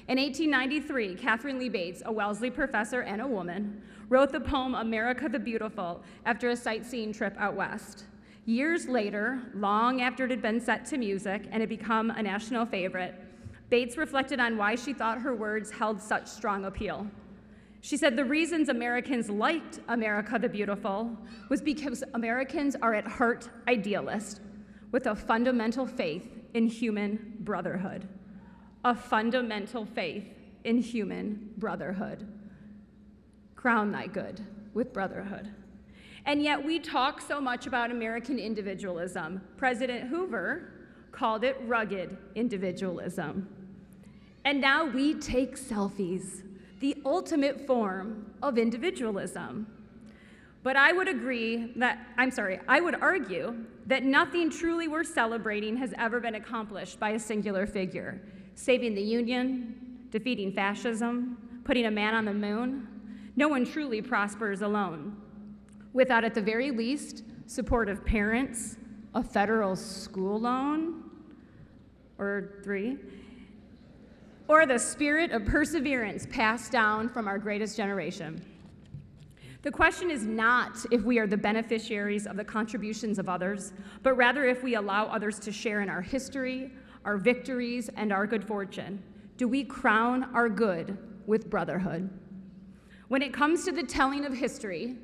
Speaker 9: In 1893, Catherine Lee Bates, a Wellesley professor and a woman, wrote the poem America the Beautiful after a sightseeing trip out west. Years later, long after it had been set to music and had become a national favorite, Bates reflected on why she thought her words held such strong appeal. She said the reasons Americans liked America the Beautiful was because Americans are at heart idealists with a fundamental faith in human brotherhood. A fundamental faith in human brotherhood. Crown thy good with brotherhood. And yet we talk so much about American individualism. President Hoover called it rugged individualism. And now we take selfies, the ultimate form of individualism. But I would argue that nothing truly worth celebrating has ever been accomplished by a singular figure. Saving the Union, defeating fascism, putting a man on the moon. No one truly prospers alone without, at the very least, support of parents, a federal school loan, or 3, or the spirit of perseverance passed down from our greatest generation. The question is not if we are the beneficiaries of the contributions of others, but rather if we allow others to share in our history, our victories, and our good fortune. Do we crown our good with brotherhood? When it comes to the telling of history,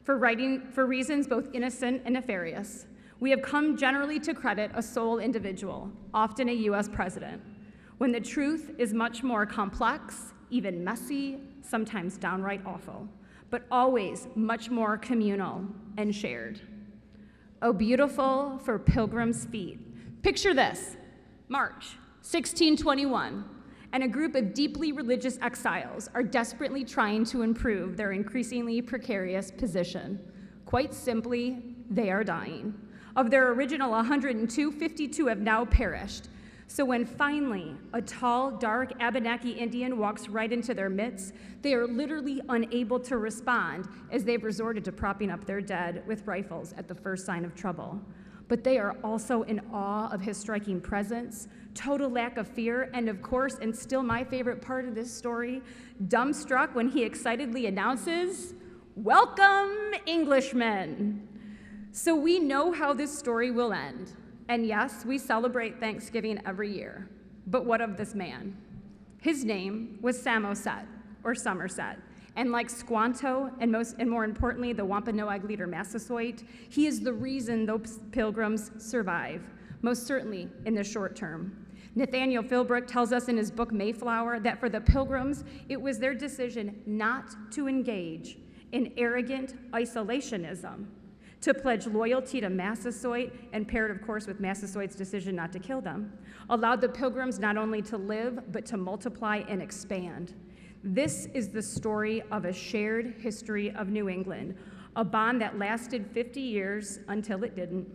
Speaker 9: for reasons both innocent and nefarious, we have come generally to credit a sole individual, often a US president, when the truth is much more complex, even messy, sometimes downright awful, but always much more communal and shared. Oh, beautiful for pilgrims' feet. Picture this. March 1621, and a group of deeply religious exiles are desperately trying to improve their increasingly precarious position. Quite simply, they are dying. Of their original 102, 52 have now perished. So when finally a tall, dark Abenaki Indian walks right into their midst, they are literally unable to respond as they've resorted to propping up their dead with rifles at the first sign of trouble. But they are also in awe of his striking presence, total lack of fear, and of course, and still my favorite part of this story, dumbstruck when he excitedly announces, "Welcome, Englishmen." So we know how this story will end. And yes, we celebrate Thanksgiving every year. But what of this man? His name was Samoset, or Somerset. And like Squanto, and more importantly, the Wampanoag leader Massasoit, he is the reason those pilgrims survive, most certainly in the short term. Nathaniel Philbrook tells us in his book Mayflower that for the pilgrims, it was their decision not to engage in arrogant isolationism, to pledge loyalty to Massasoit, and paired, of course, with Massasoit's decision not to kill them, allowed the pilgrims not only to live, but to multiply and expand. This is the story of a shared history of New England, a bond that lasted 50 years until it didn't.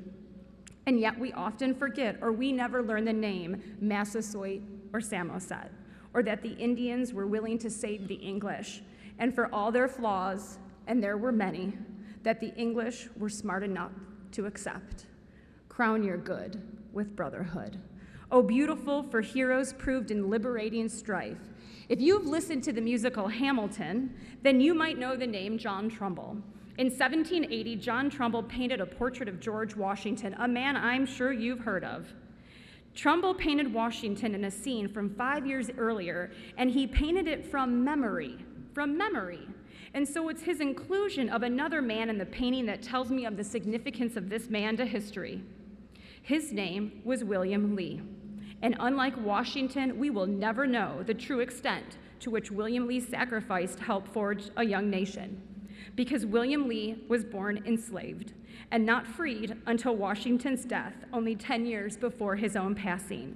Speaker 9: And yet we often forget, or we never learn the name Massasoit or Samoset, or that the Indians were willing to save the English, and for all their flaws, and there were many, that the English were smart enough to accept. Crown your good with brotherhood. Oh, beautiful for heroes proved in liberating strife. If you've listened to the musical Hamilton, then you might know the name John Trumbull. In 1780, John Trumbull painted a portrait of George Washington, a man I'm sure you've heard of. Trumbull painted Washington in a scene from 5 years earlier, and he painted it from memory. And so it's his inclusion of another man in the painting that tells me of the significance of this man to history. His name was William Lee. And unlike Washington, we will never know the true extent to which William Lee's sacrifice helped forge a young nation. Because William Lee was born enslaved and not freed until Washington's death, only 10 years before his own passing.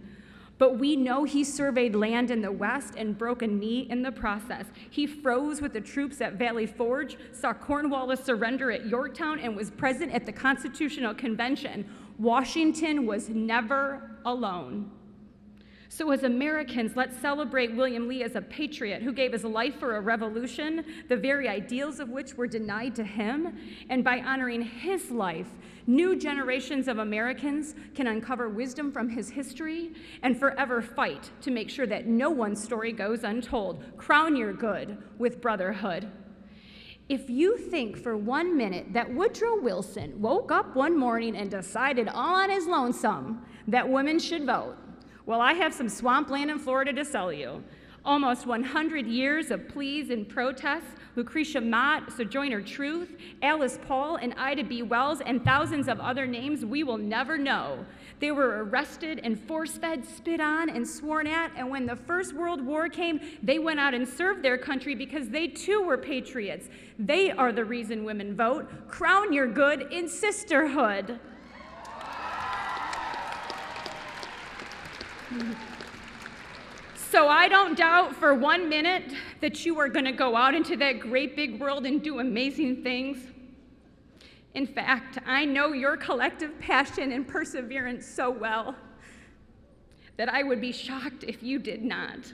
Speaker 9: But we know he surveyed land in the West and broke a knee in the process. He froze with the troops at Valley Forge, saw Cornwallis surrender at Yorktown, and was present at the Constitutional Convention. Washington was never alone. So as Americans, let's celebrate William Lee as a patriot who gave his life for a revolution, the very ideals of which were denied to him. And by honoring his life, new generations of Americans can uncover wisdom from his history and forever fight to make sure that no one's story goes untold. Crown your good with brotherhood. If you think for 1 minute that Woodrow Wilson woke up one morning and decided all on his lonesome that women should vote, well, I have some swampland in Florida to sell you. Almost 100 years of pleas and protests, Lucretia Mott, Sojourner Truth, Alice Paul, and Ida B. Wells, and thousands of other names we will never know. They were arrested and force-fed, spit on, and sworn at, and when the First World War came, they went out and served their country because they too were patriots. They are the reason women vote. Crown your good in sisterhood. So I don't doubt for 1 minute that you are going to go out into that great big world and do amazing things. In fact, I know your collective passion and perseverance so well that I would be shocked if you did not.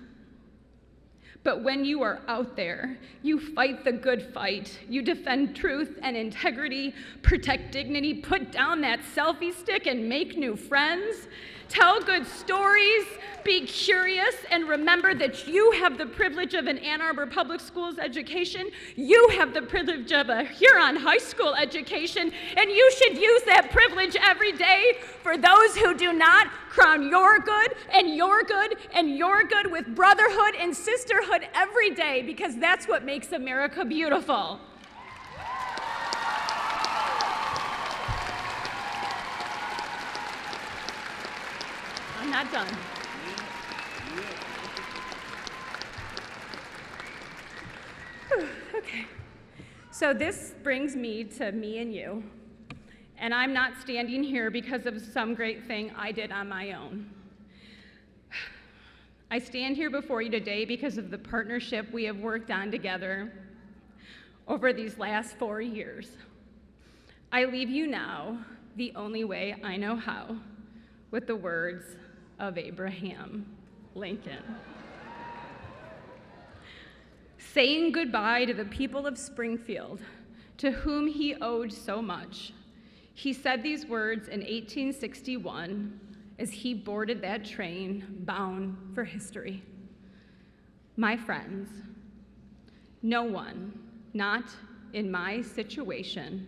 Speaker 9: But when you are out there, you fight the good fight. You defend truth and integrity, protect dignity, put down that selfie stick and make new friends. Tell good stories, be curious, and remember that you have the privilege of an Ann Arbor Public Schools education. You have the privilege of a Huron High School education, and you should use that privilege every day. For those who do not, crown your good and your good and your good with brotherhood and sisterhood every day, because that's what makes America beautiful. I'm not done. Okay. So this brings me to me and you. And I'm not standing here because of some great thing I did on my own. I stand here before you today because of the partnership we have worked on together over these last 4 years. I leave you now the only way I know how, with the words of Abraham Lincoln. Saying goodbye to the people of Springfield, to whom he owed so much, he said these words in 1861 as he boarded that train bound for history. My friends, no one, not in my situation,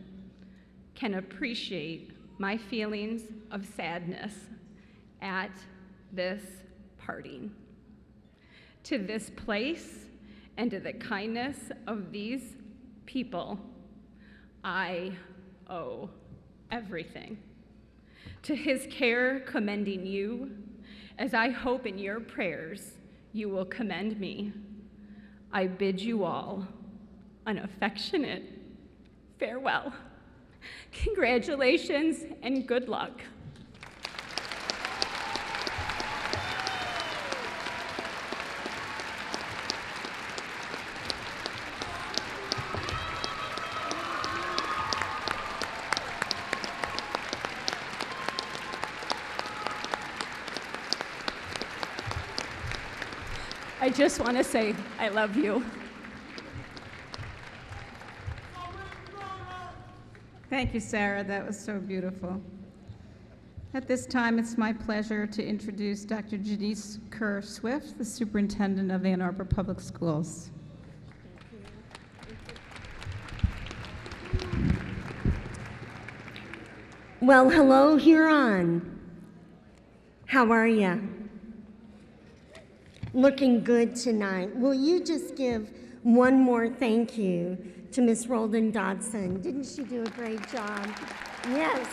Speaker 9: can appreciate my feelings of sadness at this parting. To this place and to the kindness of these people, I owe everything. To his care commending you, as I hope in your prayers you will commend me, I bid you all an affectionate farewell. Congratulations and good luck. I just want to say I love you.
Speaker 2: Thank you, Sarah. That was so beautiful. At this time, it's my pleasure to introduce Dr. Janice Kerr Swift, the Superintendent of Ann Arbor Public Schools.
Speaker 10: Well, hello, Huron. How are you? Looking good tonight. Will you just give one more thank you to Miss Roldan Dodson? Didn't she do a great job? Yes.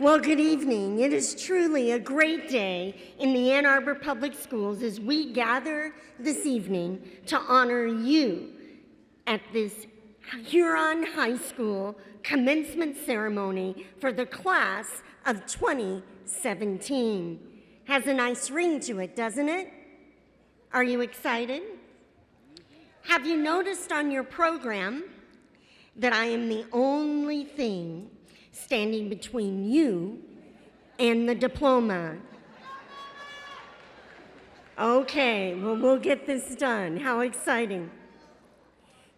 Speaker 10: Well, good evening. It is truly a great day in the Ann Arbor Public Schools as we gather this evening to honor you at this Huron High School commencement ceremony for the class of 2017. Has a nice ring to it, doesn't it? Are you excited? Have you noticed on your program that I am the only thing standing between you and the diploma? Okay, well, we'll get this done. How exciting.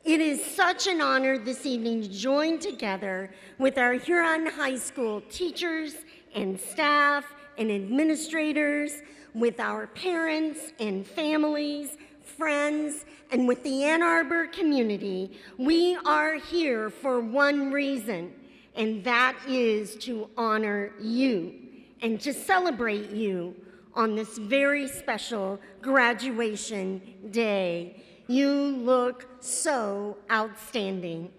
Speaker 10: It is such an honor this evening to join together with our Huron High School teachers and staff and administrators, with our parents and families, friends, and with the Ann Arbor community. We are here for one reason, and that is to honor you and to celebrate you on this very special graduation day. You look so outstanding,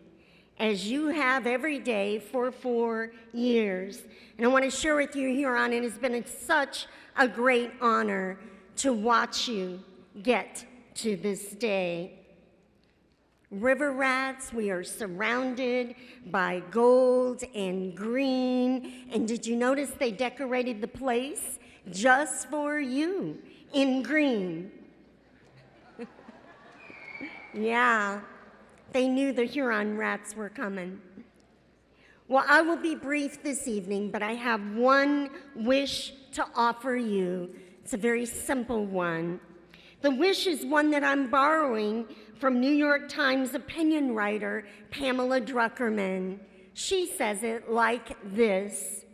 Speaker 10: as you have every day for 4 years. And I want to share with you, Huron, it has been such a great honor to watch you get to this day. River rats, we are surrounded by gold and green. And did you notice they decorated the place just for you in green? Yeah, they knew the Huron rats were coming. Well, I will be brief this evening, but I have one wish to offer you. It's a very simple one. The wish is one that I'm borrowing from New York Times opinion writer Pamela Druckerman. She says it like this: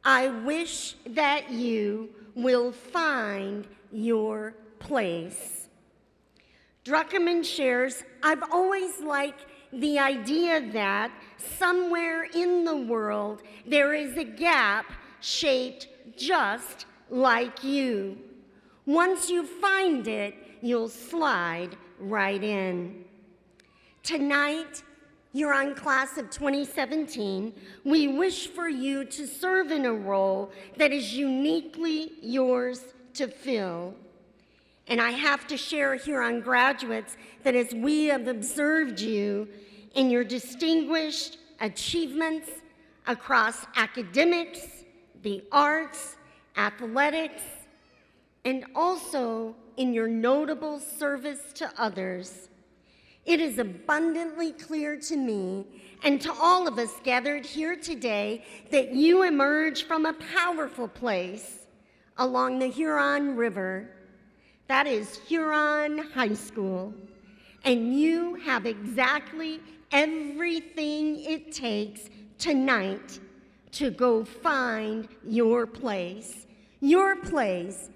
Speaker 10: I wish that you will find your place. Druckerman shares, I've always liked the idea that somewhere in the world there is a gap shaped just like you. Once you find it, you'll slide right in. Tonight, Huron class of 2017, we wish for you to serve in a role that is uniquely yours to fill. And I have to share, Huron graduates, that as we have observed you in your distinguished achievements across academics, the arts, athletics, and also in your notable service to others, it is abundantly clear to me and to all of us gathered here today that you emerge from a powerful place along the Huron River. That is Huron High School, and you have exactly everything it takes tonight to go find your place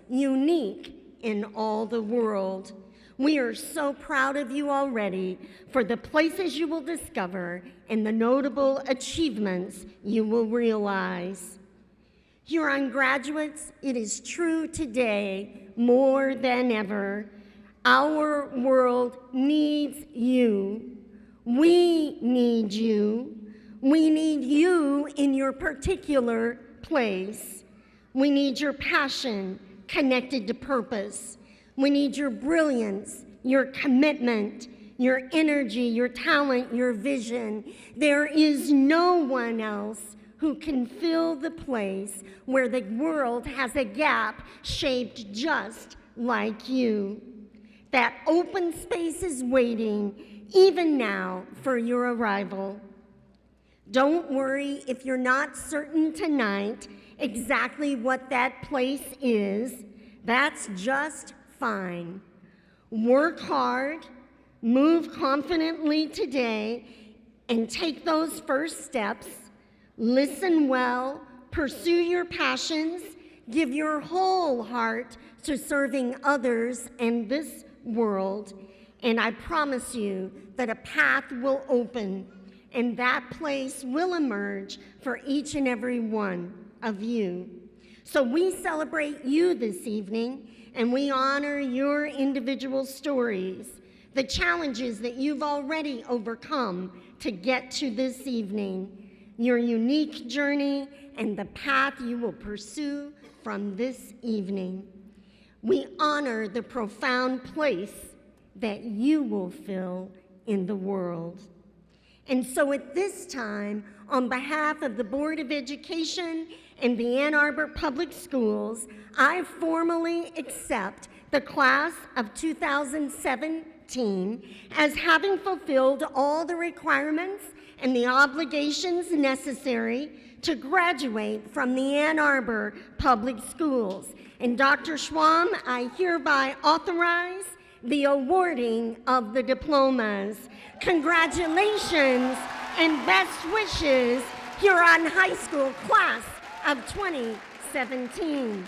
Speaker 10: unique in all the world. We are so proud of you already for the places you will discover and the notable achievements you will realize. Huron graduates, it is true today more than ever. Our world needs you. We need you. We need you in your particular place. We need your passion connected to purpose. We need your brilliance, your commitment, your energy, your talent, your vision. There is no one else who can fill the place where the world has a gap shaped just like you. That open space is waiting, even now, for your arrival. Don't worry if you're not certain tonight exactly what that place is. That's just fine. Work hard, Move confidently today and take those first steps. Listen well, pursue your passions, give your whole heart to serving others and this world, and I promise you that a path will open and that place will emerge for each and every one of you. So we celebrate you this evening, and we honor your individual stories, the challenges that you've already overcome to get to this evening, your unique journey, and the path you will pursue from this evening. We honor the profound place that you will fill in the world. And so at this time, on behalf of the Board of Education and the Ann Arbor Public Schools, I formally accept the class of 2017 as having fulfilled all the requirements and the obligations necessary to graduate from the Ann Arbor Public Schools. And Dr. Schwam, I hereby authorize the awarding of the diplomas. Congratulations and best wishes, Huron High School class of 2017.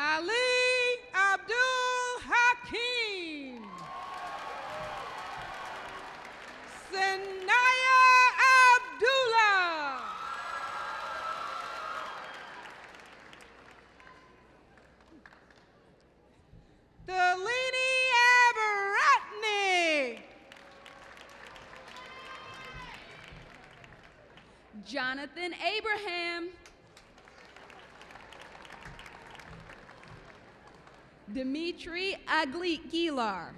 Speaker 8: Ali Abdul Hakim. Sanaya Abdullah. Delini Abaratni. Jonathan Abraham. Dimitri Aguilar.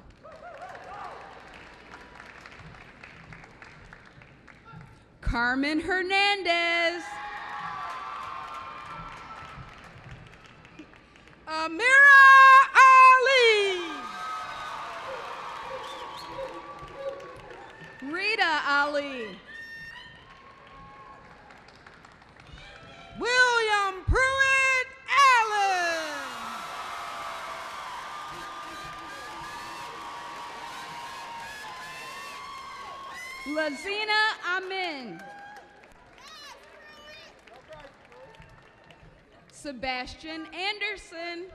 Speaker 8: Carmen Hernandez. Amira Ali. Rita Ali. William Pruitt Allen. Lazina Amin. Sebastian Anderson.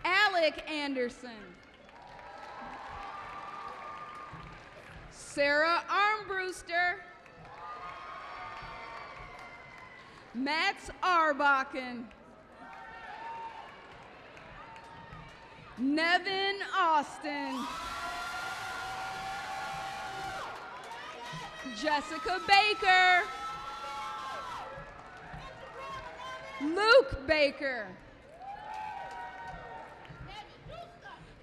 Speaker 8: Alec Anderson. Sarah Armbruster. Mats Arbachen. Nevin Austin. Jessica Baker. Luke Baker.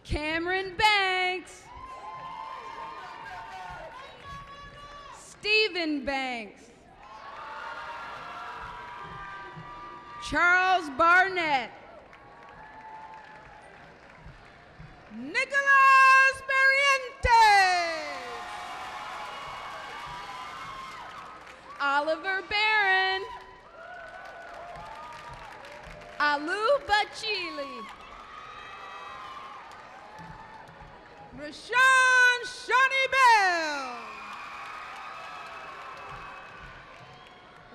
Speaker 8: Cameron Banks. Stephen Banks. Charles Barnett. Nicolas Barrientos. Oliver Barron. Alu Bachili. Rashawn Shawnee Bell.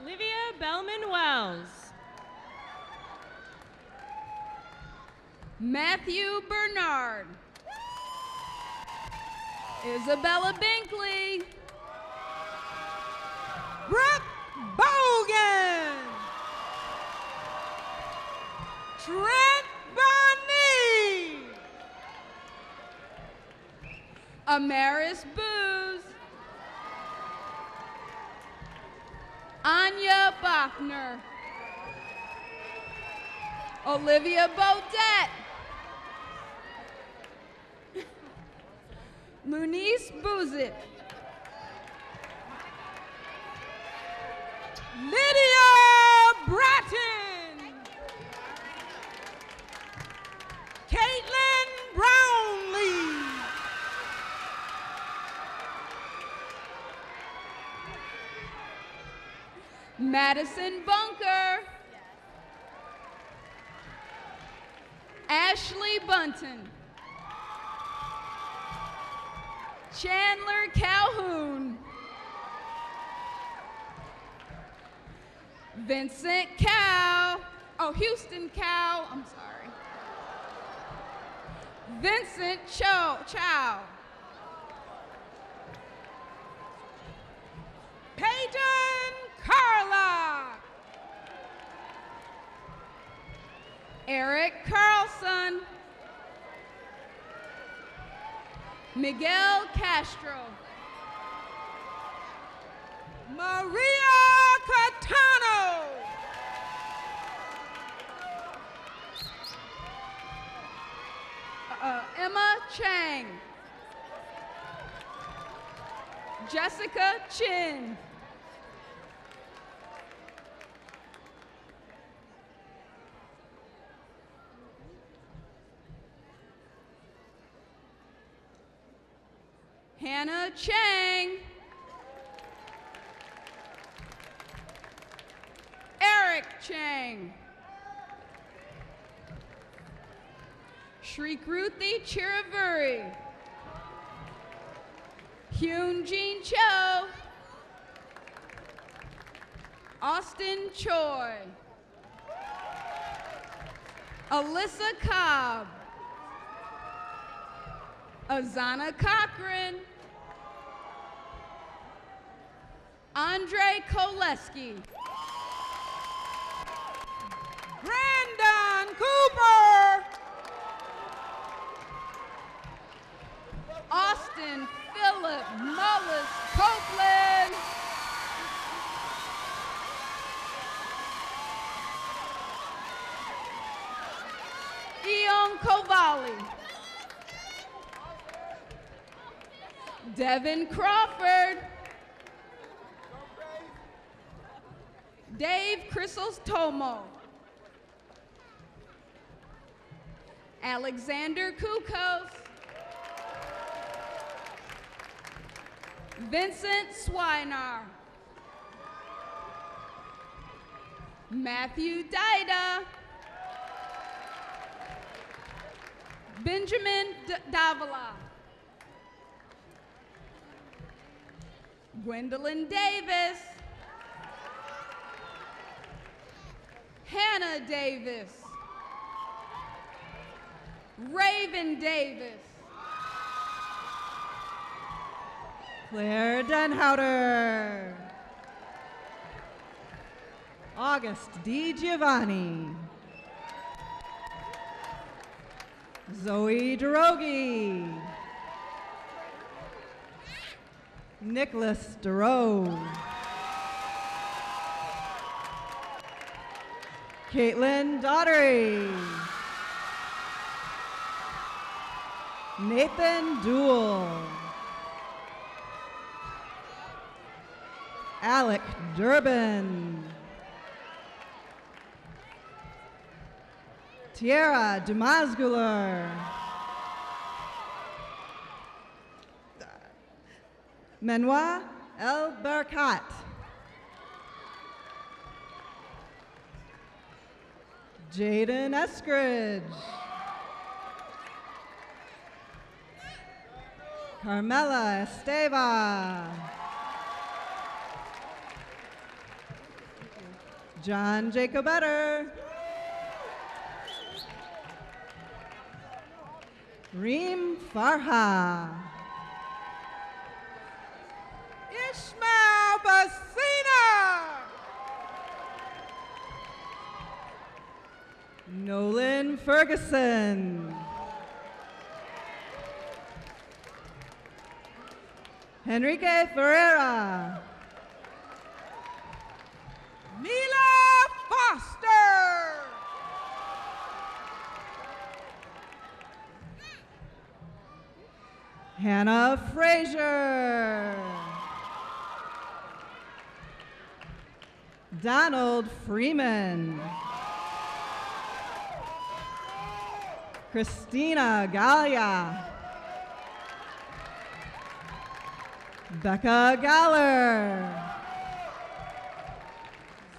Speaker 11: Olivia Bellman Wells.
Speaker 8: Matthew Bernard. Isabella Binkley. Brooke Bogan. Trent Bonny. Amaris Booz. Anya Bachner. Olivia Bodette. Munice Buzit. Lydia Bratton. Caitlin Brownlee. Madison Bunker. Ashley Bunton. Chandler Calhoun. Vincent Cow. Oh, Houston Cow. I'm sorry. Vincent Chow. Peyton Carla. Eric Carlson. Miguel Castro. Maria Catano. Emma Chang. Jessica Chin. Hannah Chang. Eric Chang. Shrikruthi Chiravuri. Hyun Jin Cho. Austin Choi. Alyssa Cobb. Azana Cochran. Andre Koleski. Brandon Cooper. Austin Philip Mullis Copeland. Eon Kovali. Devin Crawford. Dave Chrysostomo. Alexander Kukos. Vincent Swinar. Matthew Dida. Benjamin Davila. Gwendolyn Davis. Hannah Davis. Raven Davis.
Speaker 12: Claire Denhouter. August D. Giovanni. Zoe Drogi. Nicholas DeRoe. Caitlin Daughtery. Nathan Duell. Alec Durbin. Tierra Dumasguler. Menoa El Barkat. Jaden Eskridge. Carmela Esteva. John Jacobetter. Reem Farha.
Speaker 8: Ishmael Basina.
Speaker 12: Nolan Ferguson. Enrique Ferreira.
Speaker 8: Mila Foster.
Speaker 12: Hannah Frazier. Donald Freeman. Christina Gallia. Becca Galler.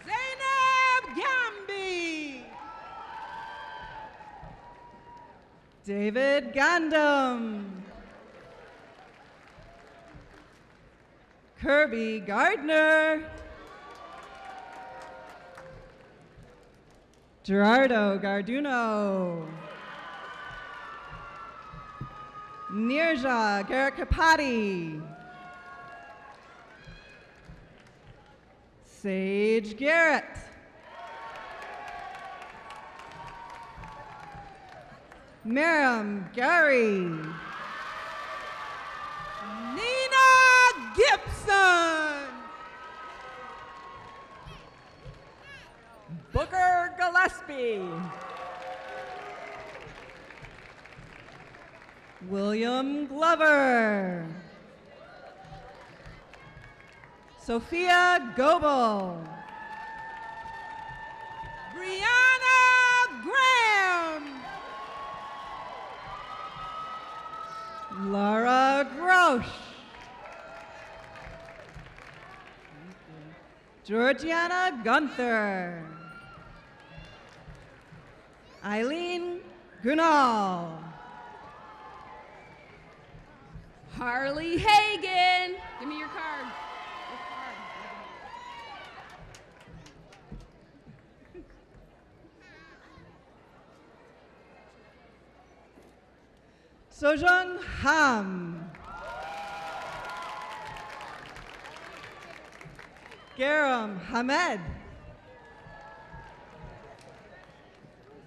Speaker 8: Zainab Gambi.
Speaker 12: David Gandam. Kirby Gardner. Gerardo Garduno. Nirja Garakapati. Sage Garrett. Miriam Gary.
Speaker 8: Nina Gibson.
Speaker 12: Booker Gillespie. William Glover. Sophia Goebel.
Speaker 8: Brianna Graham.
Speaker 12: Laura Grosh. Georgiana Gunther. Eileen Gunal.
Speaker 8: Harley Hagan. Give me your card.
Speaker 12: Sojung Ham. Garam Hamed.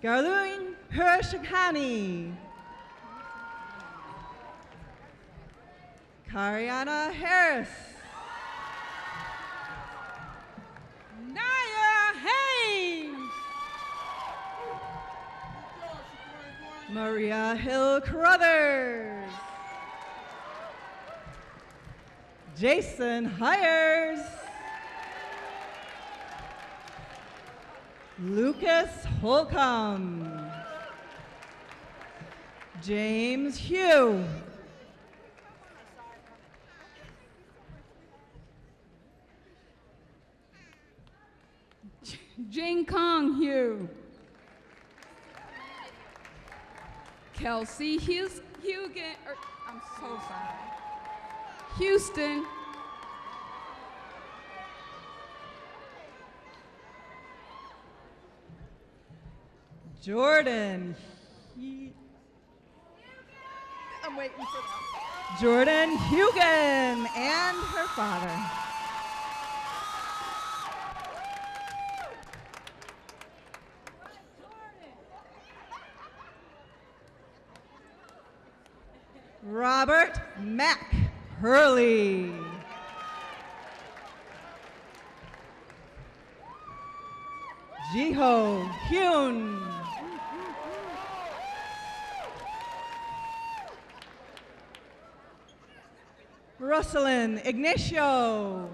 Speaker 12: Garluin Hirshakani. Kariana Harris.
Speaker 8: Naya Haynes.
Speaker 12: Maria Hill Carruthers. Jason Hires. Lucas Holcomb. James Hugh.
Speaker 8: Jing Kong Hugh. Kelsey Hugan. I'm so sorry. Houston.
Speaker 12: Jordan. I'm waiting for that. Jordan Hugan and her father. Robert Mack Hurley. Jiho Hyun. Rosalind Ignacio.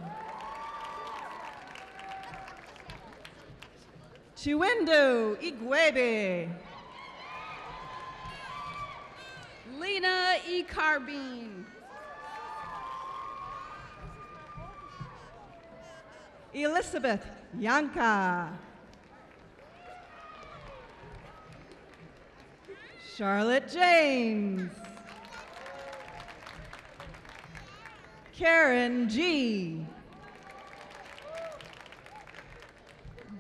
Speaker 12: Chiwendo Igwebe.
Speaker 8: Lena E. Carbine.
Speaker 12: Elizabeth Yanka. Charlotte James. Karen G.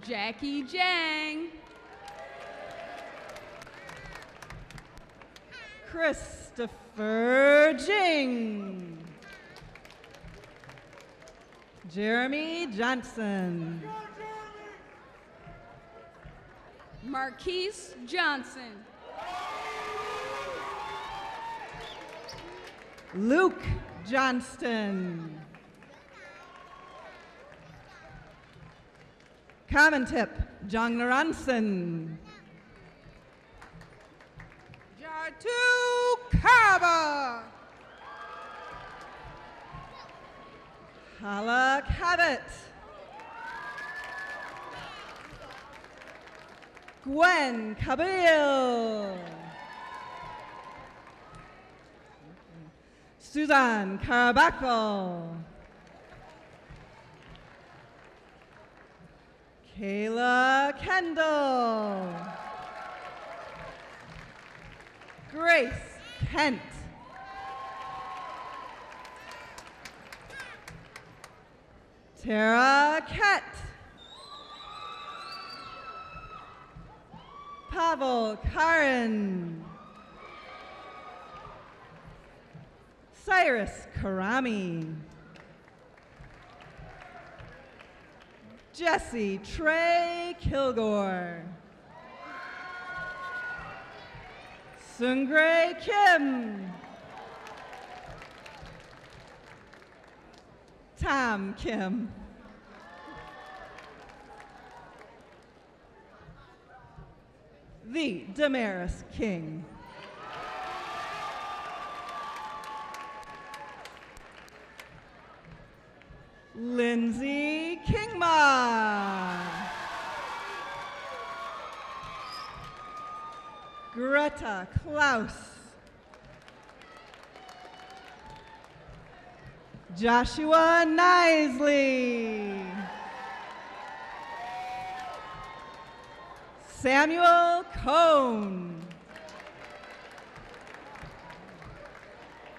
Speaker 8: Jackie Jang.
Speaker 12: Christopher Jing. Jeremy Johnson.
Speaker 8: Marquise Johnson.
Speaker 12: Luke Johnston. Kamantip Jongnaranson.
Speaker 8: Jartu Kaba.
Speaker 12: Hala Cabot. Gwen Cabil. Suzanne Carabaco. Kayla Kendall. Grace Kent. Tara Kett. Pavel Karin. Cyrus Karami. Jesse Trey Kilgore. Sungray Kim. Tam Kim. The Damaris King. Lindsay Kingma. Greta Klaus. Joshua Nisley. Samuel Cohn.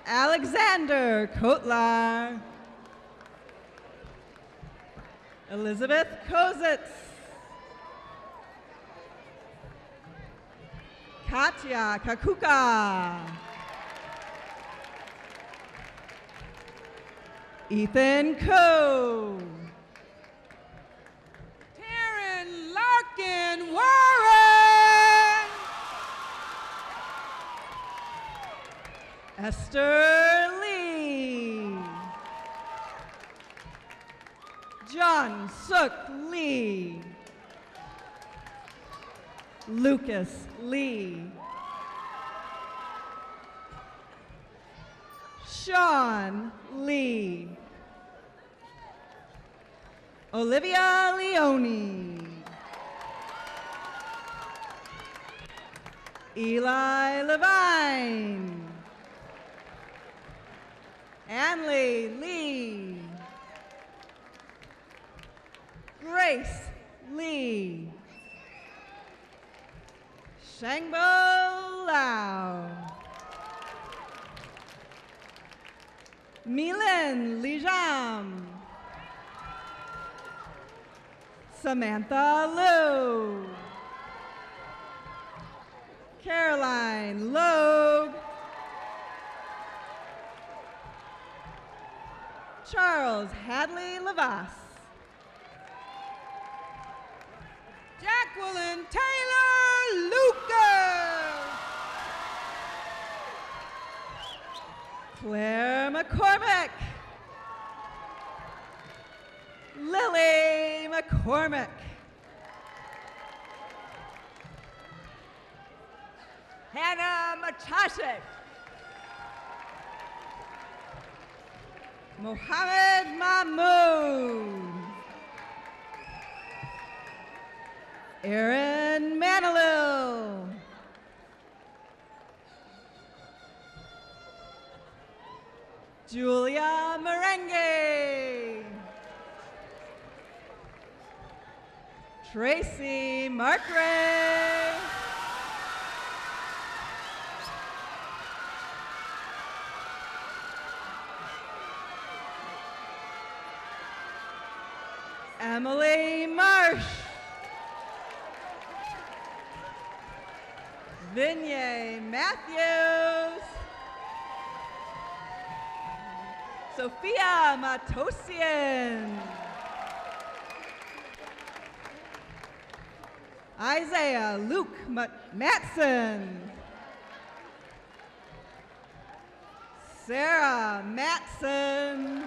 Speaker 12: Alexander Kotlar. Elizabeth Kozitz. Katya Kakuka. Ethan Coe.
Speaker 8: Taryn Larkin Warren.
Speaker 12: Esther Lee. John Suk Lee. Lucas Lee. Sean Lee. Olivia Leone. Eli Levine. Anley Lee. Grace Lee. Shangbo Lau. Milan Lijam. Samantha Liu. Caroline Loeb. Charles Hadley Lavas.
Speaker 8: Jacqueline Taylor Lucas.
Speaker 12: Claire McCormick. Lily McCormick. Hannah Machashik. Mohammed Mahmood. Aaron Manilow. Julia Merengue. Tracy Markray. Emily Marsh. Vinye Matthews. Sophia Matosian. Isaiah Luke Matson. Sarah Matson.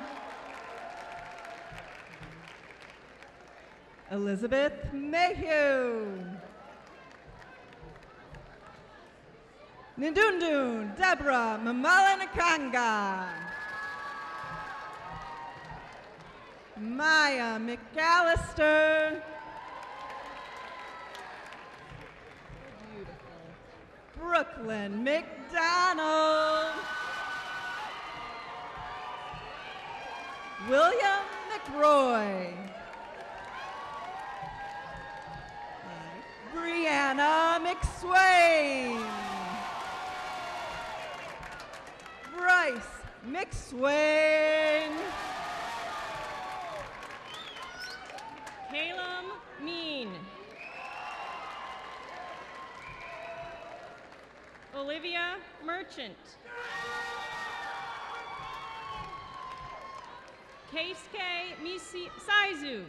Speaker 12: Elizabeth Mayhew. Ndundun Deborah Mamalanakanga. Maya McAllister. Brooklyn McDonald. William McRoy. Brianna McSwain. Bryce McSwain.
Speaker 11: Calum Mean. Olivia Merchant. Keisuke Saizu.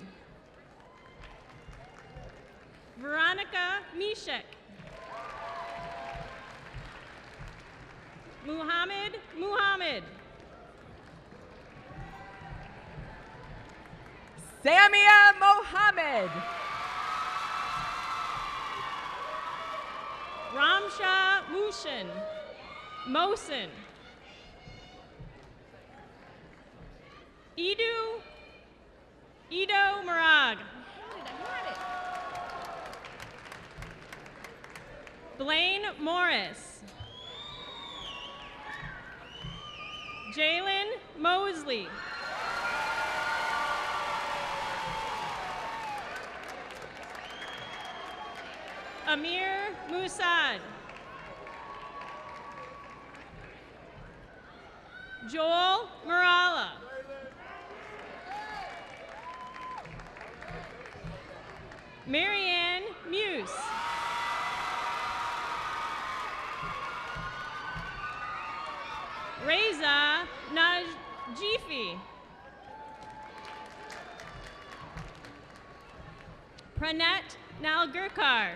Speaker 11: Veronica Mishek. Muhammad.
Speaker 12: Samia Mohammed.
Speaker 11: Ramsha Mosin. Ido Marag. Blaine Morris. Jalen Mosley. Amir Musad. Joel Morala. Marianne Muse. Reza Najifi. Pranet Nalgurkar.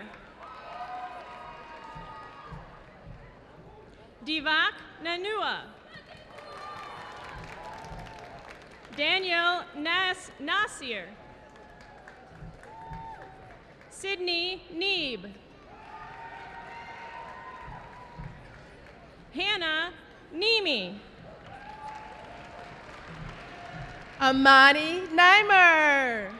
Speaker 11: Divak Nanua. Daniel Nasir. Sydney Neeb. Hannah Nemi.
Speaker 8: Amani Neimer.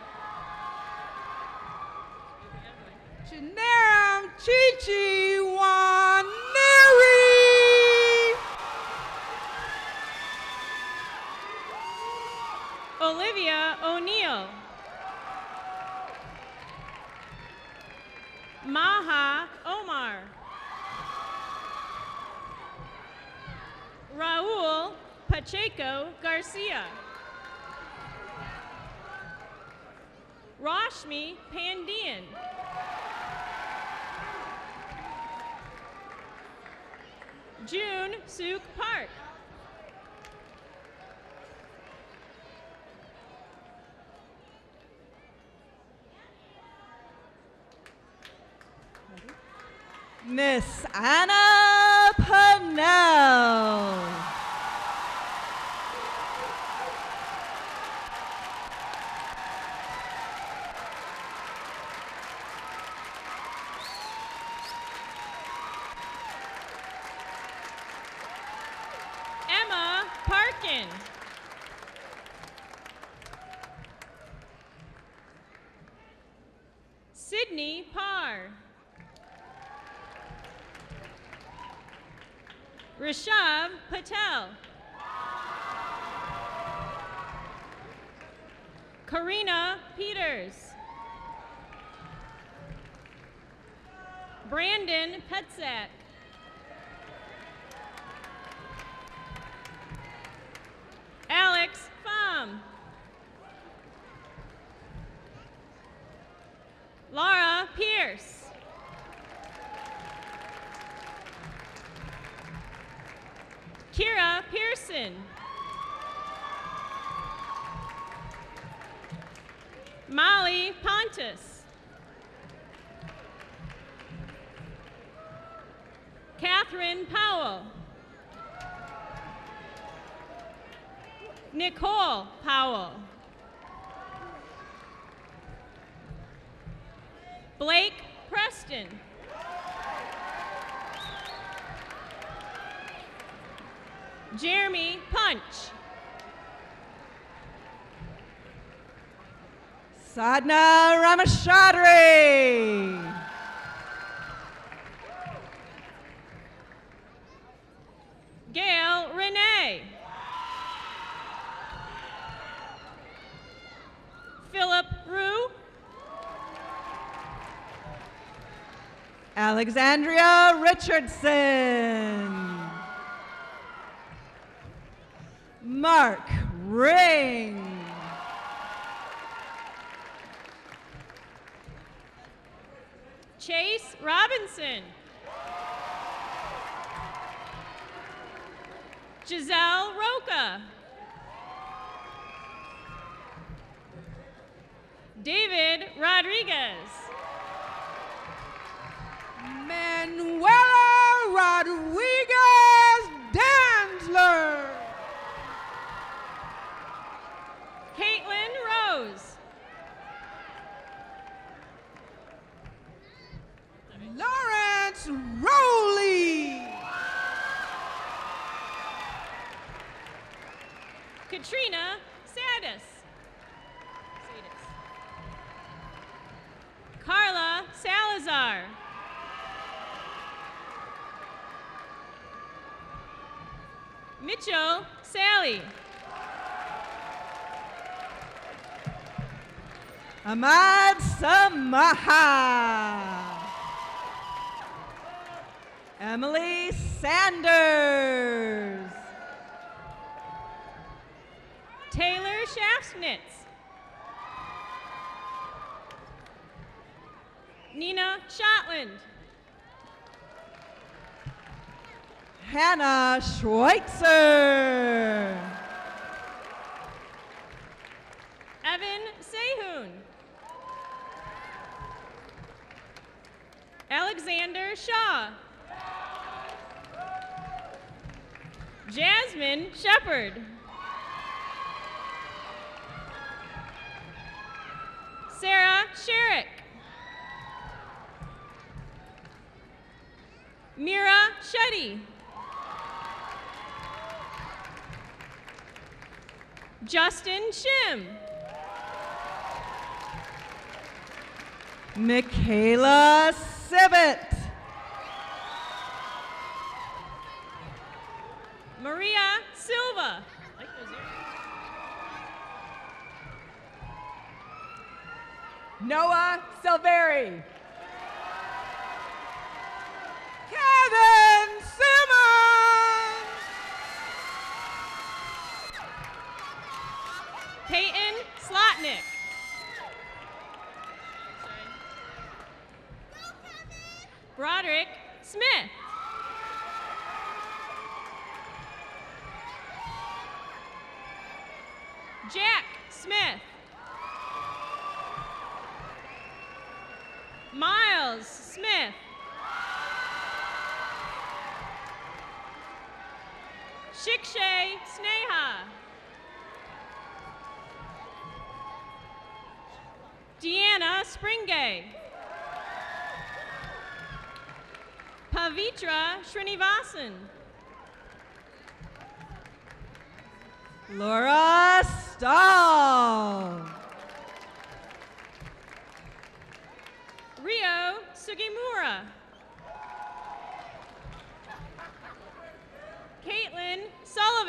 Speaker 12: Janaram Chichi Waneri.
Speaker 11: Olivia O'Neill. Maha Omar. Raul Pacheco Garcia. Rashmi Pandian. June Suk Park.
Speaker 12: Miss Anna Pannell.
Speaker 11: Sydney Parr. Rishav Patel. Karina Peters. Brandon Petzak. Alex Pham. Laura Pierce. Kira Pearson. Molly Pontus. Catherine Powell. Nicole Powell. Blake Preston. Jeremy Punch.
Speaker 12: Sadhna Ramachandri.
Speaker 11: Gail Renee. Philip Rue.
Speaker 12: Alexandria Richardson. Mark Ring.
Speaker 11: Chase Robinson. Giselle Roca. David Rodriguez.
Speaker 12: Manuela Rodriguez Danzler.
Speaker 11: Caitlin Rose.
Speaker 12: Lawrence Rowley.
Speaker 11: Katrina Sadis. Carla Salazar. Mitchell Sally.
Speaker 12: Ahmad Samaha. Emily Sanders.
Speaker 11: Taylor Schafsnitz. Nina Shotland.
Speaker 12: Hannah Schweitzer.
Speaker 11: Evan Sehun. Alexander Shaw. Jasmine Shepard. Sarah Sherrick. Mira Shetty. Justin Shim.
Speaker 12: Michaela Sibbett.
Speaker 11: Maria Silva.
Speaker 12: Noah Silveri. Kevin Simmons.
Speaker 11: Peyton Slotnick. Broderick Smith. Jack Smith. Miles Smith. Shikshay Sneha. Deanna Springay. Pavitra Srinivasan.
Speaker 12: Laura Stahl.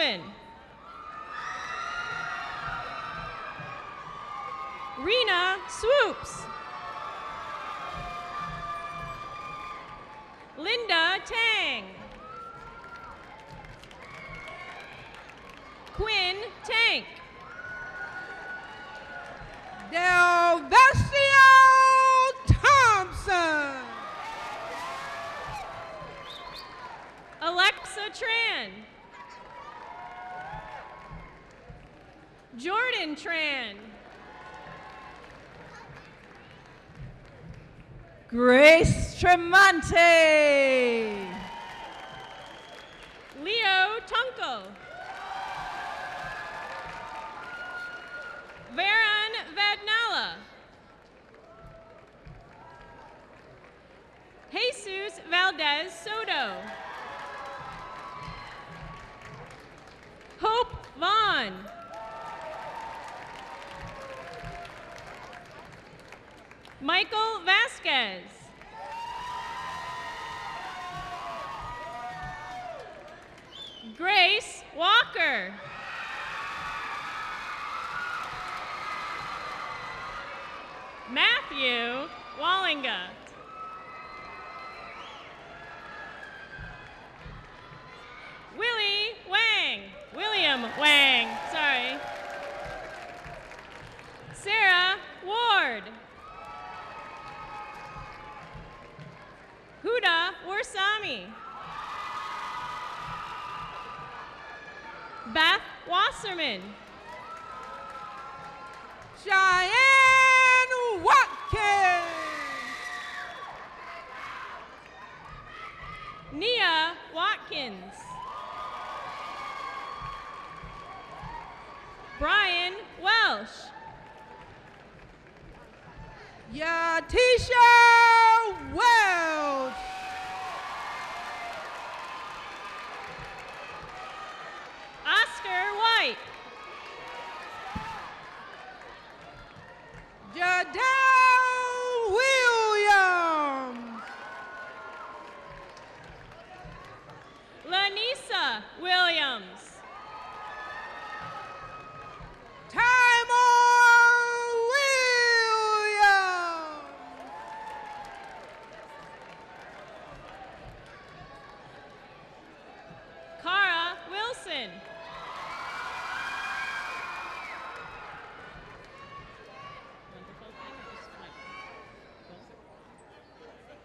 Speaker 11: Sullivan. Rena Swoops. Linda Tang. Quinn Tank.
Speaker 12: Delvesio Thompson.
Speaker 11: Alexa Tran. Jordan Tran.
Speaker 12: Grace Tremonte.
Speaker 11: Leo Tunkel. Varon Vadnala. Jesus Valdez Soto. Hope Vaughn. Michael Vasquez. Grace Walker. Matthew Wallinga. William Wang, sorry. Sarah Ward. Huda Warsami. Beth Wasserman.
Speaker 12: Cheyenne Watkins.
Speaker 11: Nia Watkins. Brian Welsh.
Speaker 12: Yatisha Welch.
Speaker 11: Oscar White.
Speaker 12: Jadell Williams.
Speaker 11: Lanisa Williams.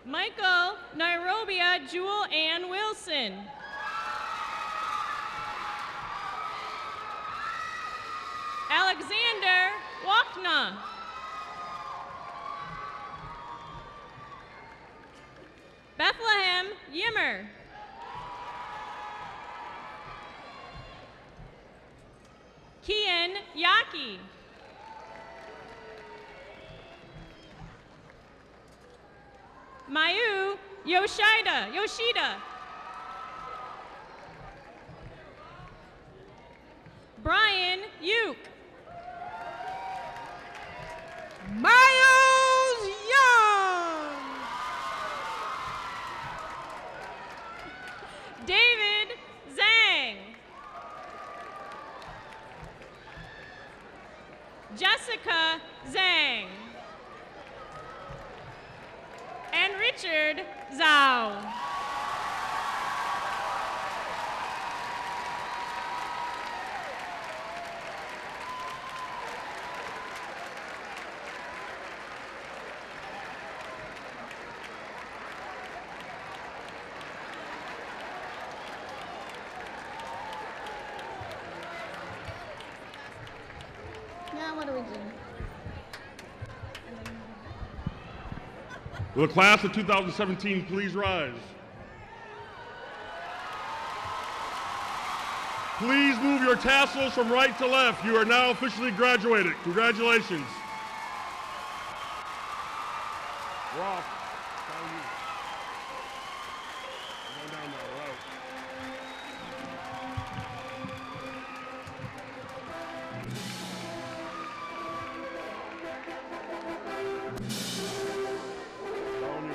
Speaker 11: Michael Nairobia Jewel Ann Wilson. Alexander Walkna. Bethlehem Yimmer. Kian Yaki. Mayu Yoshida. Brian Uke.
Speaker 12: Miles Young.
Speaker 11: David Zhang. Jessica Zhang. And Richard Zhao.
Speaker 2: Now what do we do?
Speaker 3: Will the class of 2017 please rise? Please move your tassels from right to left. You are now officially graduated. Congratulations. Ross, how are you? Come on down now, all right. Down you.